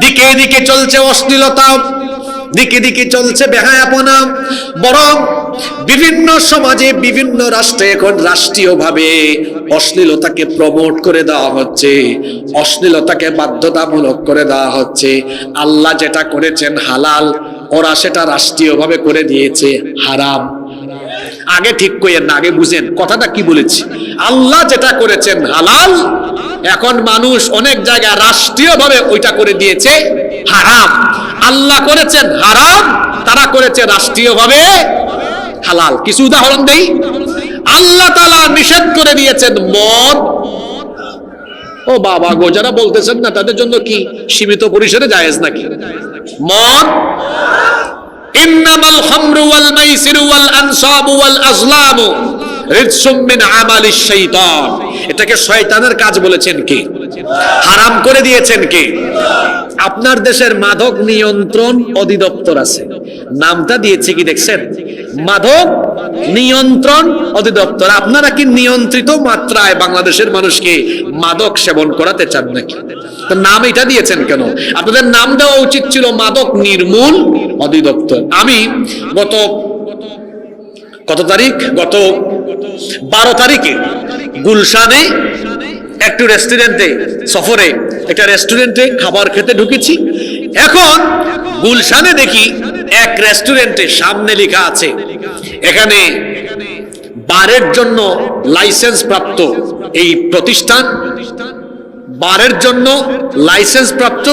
দিকে দিকে চলছে অশ্লীলতা, দিকে দিকে চলছে বেহায়াপনা। বরং বিভিন্ন সমাজে, বিভিন্ন রাষ্ট্রে এখন রাষ্ট্রীয়ভাবে অশ্লীলতাকে প্রমোট করে দেওয়া হচ্ছে, অশ্লীলতাকে বাধ্যতামূলক করে দেওয়া হচ্ছে। আল্লাহ যেটা করেছেন হালাল, ওরা সেটা রাষ্ট্রীয়ভাবে করে দিয়েছে হারাম। আগে ঠিক কইেন না, আগে বুঝেন কথাটা কি বলেছি। আল্লাহ যেটা করেছেন হালাল, এখন মানুষ অনেক জায়গায় রাষ্ট্রীয়ভাবে ওইটা করে দিয়েছে হারাম। আল্লাহ করেছেন হারাম, তারা করেছে রাষ্ট্রীয়ভাবে হালাল। কিছু উদাহরণ দেই। আল্লাহ তাআলা নিষেধ করে দিয়েছেন মদ। ও বাবা গো, যারা বলতেছেন না তাদের জন্য কি সীমিত পরিসরে জায়েজ নাকি মদ? ইন্নামাল খামরু ওয়াল মাইসিরু ওয়াল আনসাবু ওয়াল আজলামু রিজসুম মিন আমালিশ শাইতান। এটাকে শয়তানের কাজ বলেছেন কে? হারাম করে দিয়েছেন কে? আপনার দেশের মাদক নিয়ন্ত্রণ অধিদপ্তর আছে, নামটা দিয়েছে কি দেখছেন? মাদক নিয়ন্ত্রণ অধিদপ্তর। আপনারা কি নিয়ন্ত্রিত মাত্রায় বাংলাদেশের মানুষকে মাদক সেবন করাতে চান নাকি? তো নাম এটা দিয়েছেন কেন? আপনাদের নাম দেওয়া উচিত ছিল মাদক নির্মূল অধিদপ্তর। আমি গত 12 তারিখে গুলশানে একটু রেস্টুরেন্টে, সফরে একটা রেস্টুরেন্টে খাবার খেতে ঢুকেছি। এখন গুলশানে দেখি এক রেস্টুরেন্টে সামনে লেখা আছে এখানে বারের জন্য লাইসেন্স প্রাপ্ত এই প্রতিষ্ঠান, বারের জন্য লাইসেন্স প্রাপ্ত।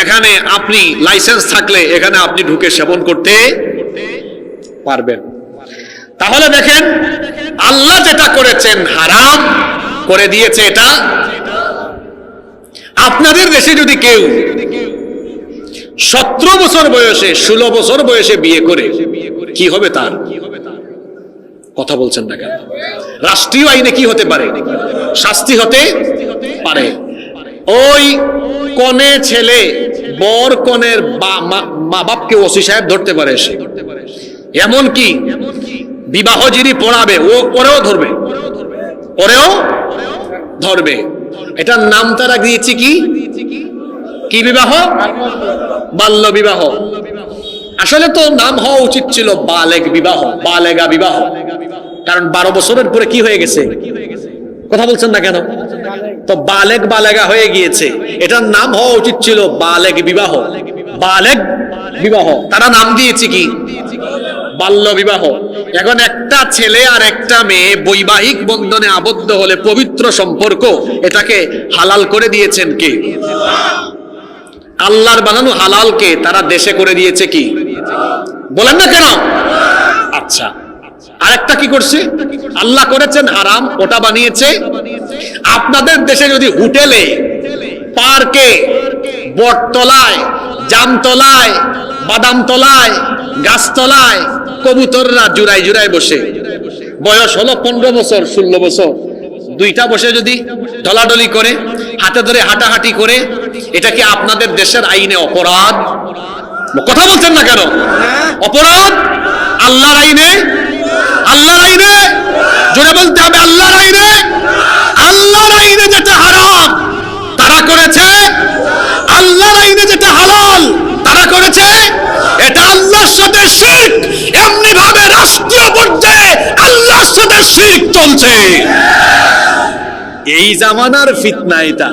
এখানে আপনি লাইসেন্স থাকলে এখানে আপনি ঢুকে সেবন করতে পারবেন। তাহলে দেখেন, আল্লাহ যেটা করেছেন হারাম করে দিয়েছে এটা। আপনাদের দেশে যদি কেউ 17 বছর বয়সে 16 বছর বয়সে বিয়ে করে কি হবে তার? কথা বলছেন না কেন? রাষ্ট্রীয় আইনে কি হতে পারে? শাস্তি হতে পারে। ওই কনে ছেলে বর কনের মা বাপকে ওসি সাহেব ধরতে পারে, সে এমন কি বিবাহ যিনি পড়াবে ওরেও ধরবে, ওরেও ধরবে। এটার নাম তারা দিয়েছে কি? কি বিবাহ? বাল্য বিবাহ। আসলে তো নাম হওয়া উচিত ছিল বালেগ বিবাহ, বালেগা বিবাহ। কারণ 12 বছরের পরে কি হয়ে গেছে? কথা বলছেন না কেন? তো বালেগ বালেগা হয়ে গিয়েছে, এটার নাম হওয়া উচিত ছিল বালেগ বিবাহ, বালেগ বিবাহ। তারা নাম দিয়েছে কি? বাল্য বিবাহ। এখন একটা ছেলে আর একটা মেয়ে বৈবাহিক বন্ধনে আবদ্ধ হলে পবিত্র সম্পর্ক, এটাকে হালাল করে দিয়েছেন কে? আল্লাহর বানানো হালালকে তারা দেশে করে দিয়েছে কি? বলেন না কেন? আচ্ছা, আরেকটা কি করছে? আল্লাহ করেছেন হারাম, ওটা বানিয়েছে। আপনাদের দেশে যদি হোটেলে, পার্কে, বটতলায়, জামতলায়, বাদামতলায়, গাছতলায় কবুতররা জুড়াই জুড়াই বসে, বয়স হলো 15 বছর 16 বছর, দুইটা বসে যদি ঢলাঢলি করে, হাতে ধরে হাঁটাহাঁটি করে, এটা কি আপনাদের দেশের আইনে অপরাধ? কথা বলছেন না কেন? অপরাধ আল্লাহর আইনে? আল্লাহর আইনে জোরে বলতে হবে, আল্লাহর আইনে। আল্লাহর আইনে যেটা হারাম তারা করেছে, আল্লাহর আইনে যেটা হালাল তারা করেছে। এটা আল্লাহর সাথে শিরক। এমনি ভাবে রাষ্ট্রীয় পর্যায়ে আল্লাহর সাথে শিরক চলছে। এই জামানার ফিতনা এটা।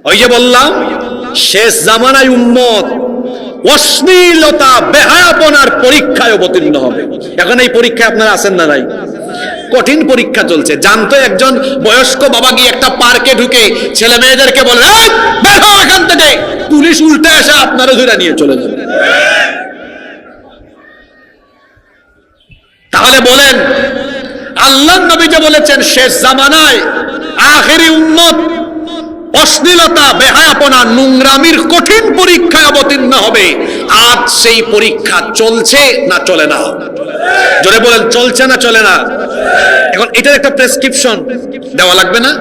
ওই যে বললাম, শেষ জামানায় উম্মত অশ্লীলতা বেহায়াপনার পরীক্ষায় অবতীর্ণ হবে। এখন এই পরীক্ষায় আপনারা আছেন না? নাই, কঠিন পরীক্ষা চলছে। জানতো একজন বয়স্ক বাবা গিয়ে একটা পার্কে ঢুকে ছেলে মেয়েদেরকে বলে, বের হও এখান থেকে, পুলিশ উল্টে এসে আপনারা ধরে নিয়ে চলে যাবে। তাহলে বলেন, আল্লাহর নবী যে বলেছেন শেষ জামানায় আখেরি উম্মত অশ্লীলতা বেহায়াপনা নোংরামির কঠিন পরীক্ষায় অবতীর্ণ হবে, আজ সেই পরীক্ষা চলছে না চলে না? জোরে বলেন, চলছে না চলে না? এখন এটার একটা প্রেসক্রিপশন দেওয়া লাগবে না?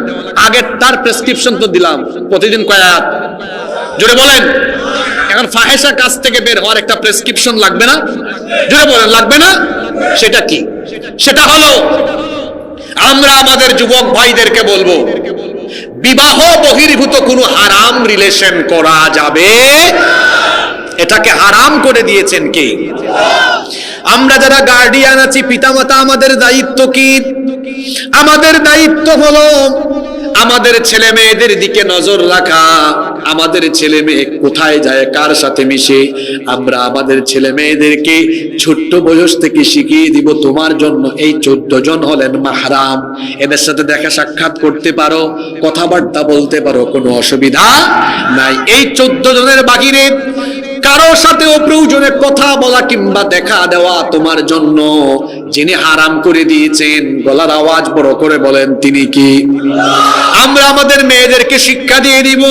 আগে তার প্রেসক্রিপশন তো দিলাম, প্রতিদিন কয় আয়াত? জোরে বলেন। এখন ফাহেসা কাজ থেকে বের হওয়ার একটা প্রেসক্রিপশন লাগবে না? জোরে বলেন, লাগবে না? সেটা কি? সেটা হলো, আমরা আমাদের যুবক ভাইদেরকে বলবো, বিবাহ বহির্ভূত কোনো হারাম রিলেশন করা যাবে? এটাকে হারাম করে দিয়েছেন কে? আমরা যারা গার্ডিয়ান আছি, পিতামাতা, আমাদের দায়িত্ব কি? আমাদের দায়িত্ব হলো আমাদের ছেলে মেয়েদের দিকে নজর রাখা। আমাদের ছেলে মেয়ে কোথায় যায়, কার সাথে মিশে, আমরা আমাদের ছেলে মেয়েদেরকে ছোট্ট বয়স থেকে শিখিয়ে দিব, তোমার জন্য এই 14 জন হলেন মাহরাম, এদের সাথে দেখা সাক্ষাৎ করতে পারো, কথাবার্তা বলতে পারো, কোনো অসুবিধা নাই। এই 14 জনের বাহিরে কারো সাথে অপ্রয়োজনে কথা বলা কিংবা দেখা দেওয়া তোমার জন্য যিনি হারাম করে দিয়েছেন, গলার আওয়াজ বড় করে বলেন, তিনি কি? আমরা আমাদের মেয়েদেরকে শিক্ষা দিয়ে দিব,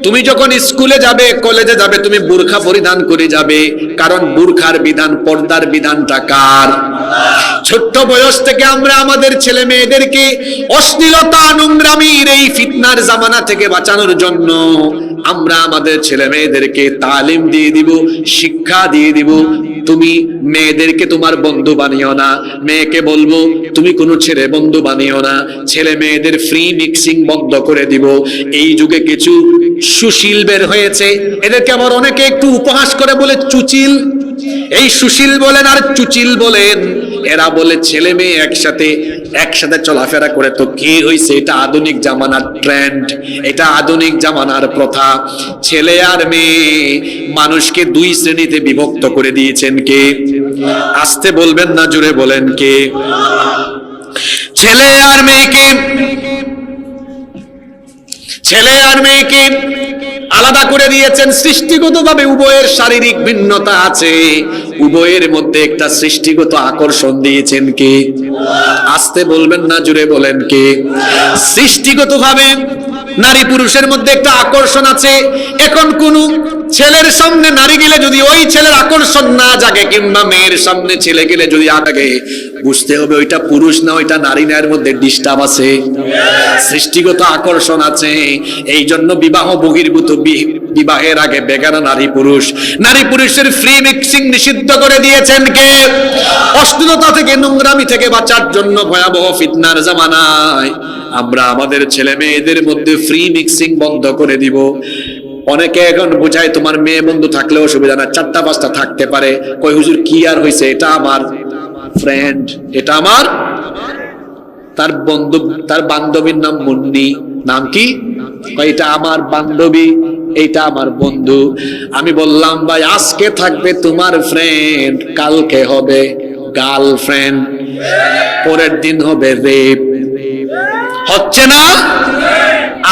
তুমি যখন স্কুলে যাবে, কলেজে যাবে, তুমি বুরখা পরিধান করে যাবে, কারণ বুরখার বিধান, পর্দার বিধানটা কার? ছোট্ট বয়স থেকে আমরা আমাদের ছেলে মেয়েদেরকে অশ্লীলতা নোংরামির এই ফিতনার জামানা থেকে বাঁচানোর জন্য আমরা আমাদের ছেলে মেয়েদেরকে তালিম দিয়ে দিব, শিক্ষা দিয়ে দিব। তুমি মেয়েদেরকে তোমার বন্ধু বানিও না, মেয়েকে বলবো তুমি কোনো ছেলে বন্ধু বানিও না। ছেলে মেয়েদের ফ্রি মিক্সিং বন্ধ করে দিব। এই যুগে কিছু সুশীল বের হয়েছে, এদেরকে আবার অনেকে একটু উপহাস করে বলে চুচিল। এই সুশীল বলেন আর চুচিল বলেন, এরা বলে ছেলে মেয়ে একসাথে চলাফেরা করে, তো কি হয়েছে? এটা আধুনিক জামানার ট্রেন্ড, এটা আধুনিক জামানার প্রথা। ছেলে আর মেয়ে মানুষকে 2 শ্রেণীতে বিভক্ত করে দিয়েছেন কে? আস্তে বলবেন না, জোরে বলেন, কে? ছেলে আর মেয়েকে আলাদা করে দিয়েছেন সৃষ্টিগতভাবে। উভয়ের শারীরিক ভিন্নতা আছে, উভয়ের মধ্যে একটা সৃষ্টিগত আকর্ষণ দিয়েছেন কে? আস্তে বলবেন না, জোরে বলেন, কে? সৃষ্টিগতভাবে নারী পুরুষের মধ্যে একটা আকর্ষণ আছে। এখন কোন ছেলের সামনে নারী গেলে যদি ওই ছেলের আকর্ষণ না জাগে, কিংবা মেয়ের সামনে ছেলে গেলে যদি আগে, বুঝতে হবে ওইটা পুরুষ না, ওইটা নারী না, এর মধ্যে ডিস্টার্ব আছে, সৃষ্টিগত আকর্ষণ আছে। এই জন্য বিবাহ বহির্ভূত বিবাহের আগে বেগানা নারী পুরুষের ফ্রি মিক্সিং নিষিদ্ধ করে দিয়েছেন কে? অশ্লীলতা থেকে, নোংরামি থেকে বাঁচার জন্য ভয়াবহ ফিতনার জামানায় আমরা আমাদের ছেলে মেয়েদের মধ্যে ফ্রি মিক্সিং বন্ধ করে দিব। অনেকে এখন বোঝায় তোমার মেয়ে বন্ধু থাকলে অসুবিধা না, 4টা-5টা থাকতে পারে। কই হুজুর কি আর হয়েছে, এটা আমার ফ্রেন্ড, এটা আমার, তার বন্ধু, তার বান্ধবীর নাম মুন্নি, নাম কি? এটা আমার বান্ধবী, এইটা আমার বন্ধু। আমি বললাম ভাই আজকে থাকবে তোমার ফ্রেন্ড, কালকে হবে গার্লফ্রেন্ড, পরের দিন হবে রেপ। হচ্ছে না?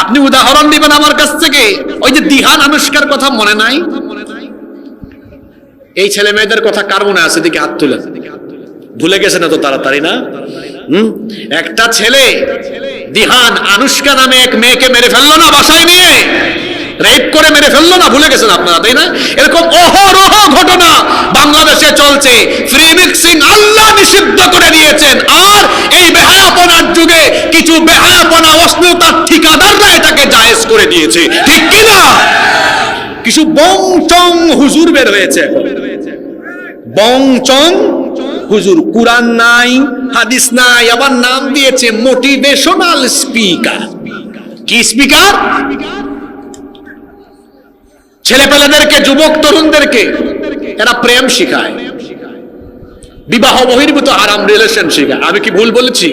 আপনি উদাহরণ দিবেন আমার কাছ থেকে। ওই যে দিহান আনুষ্কার কথা মনে নাই? এই ছেলে মেয়েদের কথা কার মনে আছে? দিকে হাত তুলে। ভুলে গেছে না তো তাড়াতাড়ি না? একটা ছেলে দিহান আনুষ্কা নামে এক মেয়েকে মেরে ফেললো না, বাসায় নিয়ে রেপ করে মেরে ফেললো না? ভুলে গেছেন আপনারা, তাই না? এরকম অহরহ ঘটনা বাংলাদেশে চলছে। ফ্রি মিক্সিং আল্লাহ নিষিদ্ধ করে দিয়েছেন। আর এই বেহায়াপনার যুগে কিছু বেহায়াপনা, অশ্লীলতার ঠিকাদাররা এটাকে জায়েজ করে দিয়েছে, ঠিক কিনা? কিছু বংচং হুজুর বের হয়েছে, বংচং হুজুর। কুরআন নাই, হাদিস নাই, আবার নাম দিয়েছে মোটিভেশনাল স্পিকার। কি স্পিকার? ছেলেপেলেদেরকে, যুবক তরুণদেরকে এরা প্রেম শিখায়, বিবাহ বহির্ভূত হারাম রিলেশন শিখায়। আমি কি ভুল বলেছি?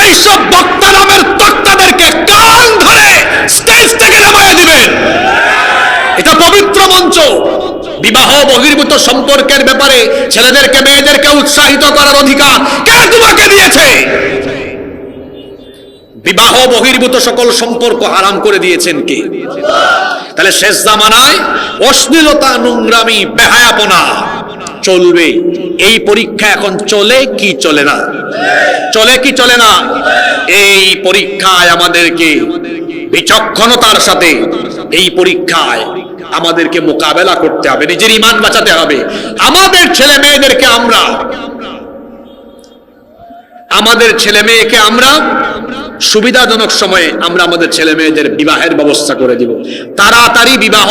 এইসব বক্তা নামের তক্তাদেরকে কান ধরে স্টেজ থেকে নামায় দিবেন। এটা পবিত্র মঞ্চ। বিবাহ বহির্ভূত সম্পর্কের ব্যাপারে ছেলেদেরকে মেয়েদেরকে উৎসাহিত করার অধিকার কে তোমাকে দিয়েছে? বিবাহ বহির্ভূত সকল সম্পর্ক হারাম করে দিয়েছেন কে? তাহলে শেষ জামানায় অশ্লীলতা, নোংরামি, বেহায়াপনা চলবে। এই পরীক্ষা এখন চলে কি চলে না? চলে কি চলে না? এই পরীক্ষায় আমাদেরকে বিচক্ষণতার সাথে, এই পরীক্ষায় আমাদেরকে মোকাবেলা করতে হবে, নিজের ঈমান বাঁচাতে হবে। আমাদের ছেলে মেয়েদেরকে আমরা, আমাদের ছেলে মেয়েকে আমরা সুবিধাজনক সময়ে আমরা আমাদের ছেলে মেয়েদের বিবাহের ব্যবস্থা করে দিব। তাড়াতাড়ি বিবাহ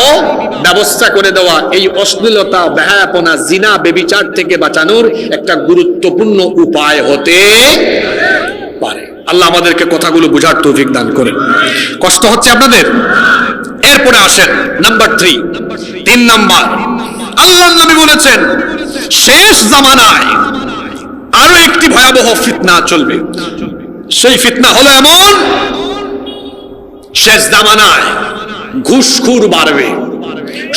ব্যবস্থা করে দেওয়া এই অশ্লীলতা, বেহায়াপনা, জিনা, বেবিচার থেকে বাঁচানোর একটা গুরুত্বপূর্ণ উপায় হতে পারে। আল্লাহ আমাদেরকে কথাগুলো বুঝার তৌফিক দান করেন। কষ্ট হচ্ছে আপনাদের? এরপরে আসেন নাম্বার 3 নাম্বার, আল্লাহর নবী বলেছেন শেষ জামানায় আরো একটি ভয়াবহ ফিতনা চলবে। সেই ফিতনা হলো এমন, শেষ জামানায় ঘুষখোর বাড়বে,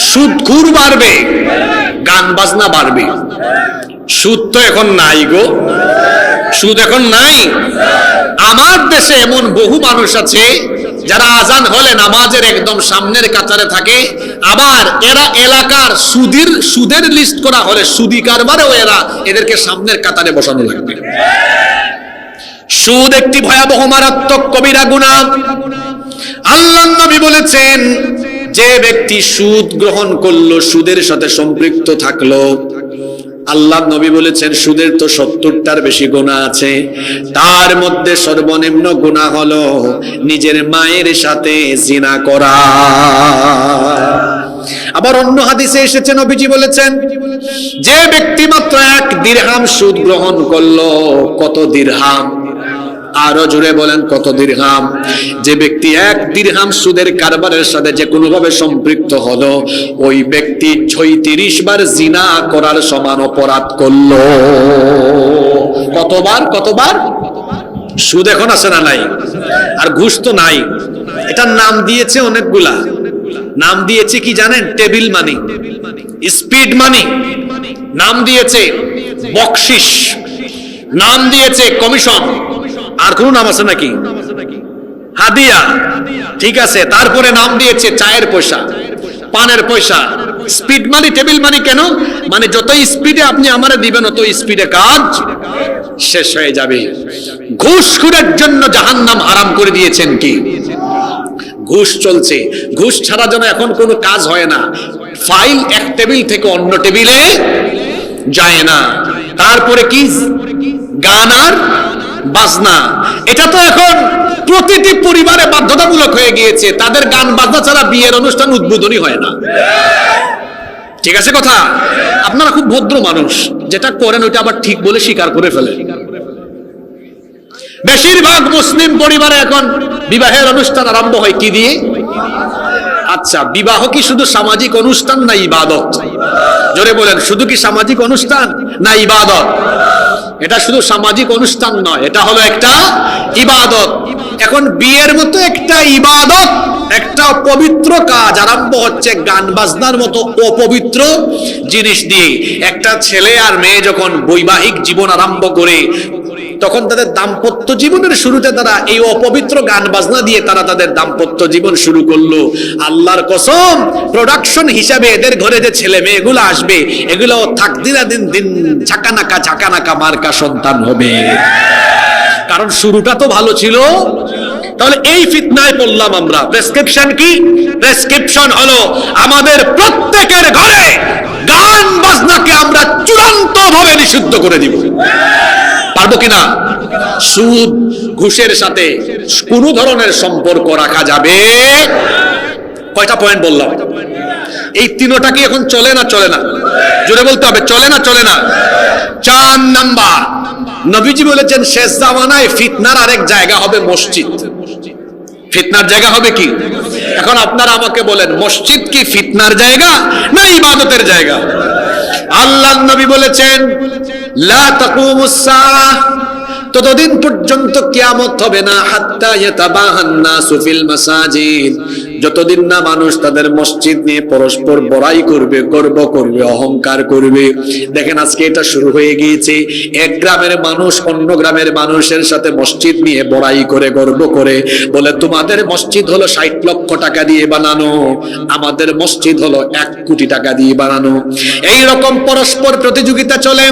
সুদখোর বাড়বে, গান বাজনা বাড়বে। সুদ তো এখন নাই গো, সুদ এখন নাই। আমার দেশে এমন বহু মানুষ আছে যারা আজান হলে নামাজের একদম সামনের কাতারে থাকে, আবার এরা এলাকার সুদের লিস্ট করা হলে সুদি কারবারেও এদেরকে সামনের কাতারে বসানো লাগবে। সুদ একটি ভয়াবহ মারাত্মক কবিরা গুনাহ। আল্লাহর নবী বলেছেন যে ব্যক্তি সুদ গ্রহণ করলো, সুদের সাথে সম্পৃক্ত থাকলো, আল্লাহর নবী বলেছেন সুদের তো 70টার বেশি গুনাহ আছে, তার মধ্যে সর্বনিম্ন গুনাহ হলো নিজের মায়ের সাথে জিনা করা। আবার অন্য হাদিসে এসেছে, নবীজি বলেছেন যে ব্যক্তি মাত্র 1 দিরহাম সুদ গ্রহণ করলো, কত দিরহাম? আরো জোরে বলেন, কত দিরহাম? যে ব্যক্তি 1 দিরহাম সুদের কারবারের সাথে যে কোনো ভাবে সম্পৃক্ত হলো, ওই ব্যক্তি 36 বার জিনা করার সমান অপরাধ করলো। কতবার? কতবার? সুদ এখন আছে না নাই? আর ঘুষ তো নাই। এটার নাম দিয়েছে অনেকগুলা। নাম দিয়েছে কি জানেন? টেবিল মানি, স্পিড মানি, নাম দিয়েছে বকশিশ, নাম দিয়েছে কমিশন। আর কোন নাম আছে নাকি? হাদিয়া, ঠিক আছে। তারপরে নাম দিয়েছে চায়ের পয়সা, পানের পয়সা। স্পিড মানি, টেবিল মানি কেন? মানে যত স্পিডে আপনি আমারে দিবেন, অত স্পিডে কাজ শেষ হয়ে যাবে। ঘুষখোরের জন্য জাহান্নাম হারাম করে দিয়েছেন কি? ঘুষ চলছে, ঘুষ ছাড়া যেন এখন কোনো কাজ হয় না, ফাইল এক টেবিল থেকে অন্য টেবিলে যায় না। তারপরে কি, গান আর বাজনা, এটা তো এখন প্রতিটি পরিবারে বাধ্যতামূলক হয়ে গিয়েছে, তাদের গান বাজনা ছাড়া বিয়ের অনুষ্ঠান উদ্বোধনী হয় না। ঠিক আছে কথা? আপনারা খুব ভদ্র মানুষ, যেটা করেন ওইটা আবার ঠিক বলে স্বীকার করে ফেলেন। বেশিরভাগ মুসলিম পরিবারে এখন বিবাহের অনুষ্ঠান আরম্ভ হয় কি দিয়ে? আচ্ছা, বিবাহ কি শুধু সামাজিক অনুষ্ঠান না ইবাদত? জোরে বলেন, শুধু কি সামাজিক অনুষ্ঠান না ইবাদত? এটা শুধু সামাজিক অনুষ্ঠান নয়, এটা হলো একটা ইবাদত। এখন বিয়ের মতো একটা ইবাদত, একটা পবিত্র কাজ আরম্ভ হচ্ছে গান বাজনার মতো অপবিত্র জিনিস দিয়ে। একটা ছেলে আর মেয়ে যখন বৈবাহিক জীবন আরম্ভ করে, তখন তাদের দাম্পত্য জীবনের শুরুতে তারা এই অপবিত্র গান বাজনা দিয়ে তারা তাদের দাম্পত্য জীবন শুরু করলো। আল্লাহর কসম, প্রোডাকশন হিসাবে এদের ঘরে যে ছেলে মেয়েগুলো আসবে, এগুলো থাকদিনা দিন দিন ঝাঁকানাকা ঝাঁকানাকা মার্কা সন্তান হবে, কারণ শুরুটা তো ভালো ছিল। তাহলে এই ফিতনায় পড়লাম আমরা। প্রেসক্রিপশন কি? প্রেসক্রিপশন হলো আমাদের প্রত্যেকের ঘরে গান বাজনাকে আমরা চূড়ান্ত ভাবে নিষিদ্ধ করে দিব। পারবো কিনা? সুদ ঘুষের সাথে কোন ধরনের সম্পর্ক রাখা যাবে? কয়টা পয়েন্ট বললাম? এই তিনটা কি এখন চলে না চলে না? জোরে বলতে হবে, চলে না চলে না? 4 নাম্বার, নবীজি বলেছেন শেষ জামানায় ফিতনার আরেক জায়গা হবে মসজিদ। ফিতনার জায়গা হবে কি? এখন আপনারা আমাকে বলেন, মসজিদ কি ফিতনার জায়গা না ইবাদতের জায়গা? আল্লাহর নবী বলেছেন লা তাকুমুস সাআহ, ততদিন পর্যন্ত কিয়ামত হবে না, হাত্তা ইয়াতাবাহান নাসু ফিল মাসাজিদ, যতদিন না মানুষ তাদের মসজিদ নিয়ে পরস্পর বড়াই করবে, গর্ব করবে, অহংকার করবে। দেখেন আজকে এটা শুরু হয়ে গিয়েছে। এক গ্রামের মানুষ অন্য গ্রামের মানুষের সাথে মসজিদ নিয়ে বড়াই করে, গর্ব করে, বলে তোমাদের মসজিদ হলো 60 লক্ষ টাকা দিয়ে বানানো, আমাদের মসজিদ হলো 1 কোটি টাকা দিয়ে বানানো। এই রকম পরস্পর প্রতিযোগিতা চলে,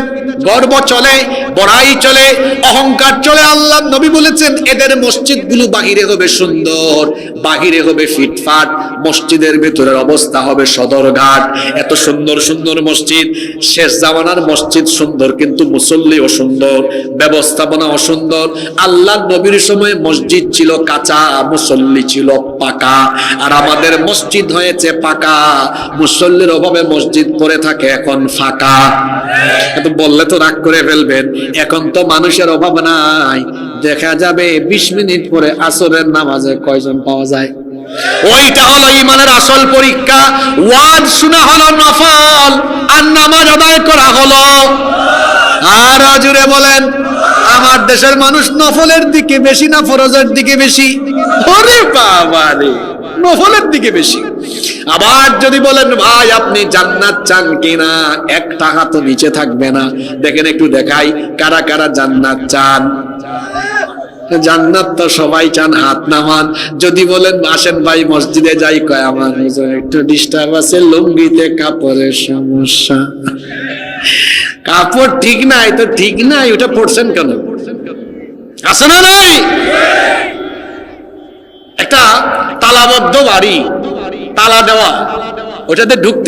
গর্ব চলে, বড়াই চলে, অহংকার চলে। আল্লাহ নবী বলেছেন এদের মসজিদগুলো বাহিরে হবে সুন্দর, বাহিরে হবে ফিটফাট, মসজিদের ভেতরের অবস্থা হবে সদরঘাট। এত সুন্দর সুন্দর মসজিদ, শেষ জামানার মসজিদ সুন্দর কিন্তু মুসল্লি অসুন্দর, ব্যবস্থাপনা অসুন্দর। আল্লাহ নবীর সময় মসজিদ ছিল কাঁচা, মুসল্লি ছিল পাকা, আর আমাদের মসজিদ হয়েছে পাকা, মুসল্লির অভাবে মসজিদ পড়ে থাকে এখন ফাঁকা। কিন্তু বললে তো রাগ করে ফেলবেন, এখন তো মানুষের অভাব নাই। দেখা যাবে 20 মিনিট পরে আসরের নামাজে কয়জন পাওয়া যায়। ওইটা হলো ইমানের আসল পরীক্ষা। ওয়াজ শোনা হলো নফল, আর নামাজ আদায় করা হলো। আর জুড়ে বলেন, আমার দেশের মানুষ নফলের দিকে বেশি না ফরজের দিকে বেশি? ওরে বাবা রে, নফলের দিকে বেশি। আবার যদি বলেন ভাই আপনি জান্নাত চান কিনা, 1 টাকা তো নিচে থাকবে না। দেখেন একটু দেখাই কারা কারা জান্নাত চান। জান্নাত তো সবাই চান, হাত নামান। যদি বলেন আসেন ভাই মসজিদে যাই, কয় আমার একটু ডিস্টার্ব আছে, লুঙ্গিতে কাপড়ের সমস্যা, কাপড় ঠিক নাই। তো ঠিক নাই, ওটা পড়ছেন কেন? আছে না নাই? একটা তালাবদ্ধ বাড়ি, তালা দেওয়া, ওটাতে ঢুকতে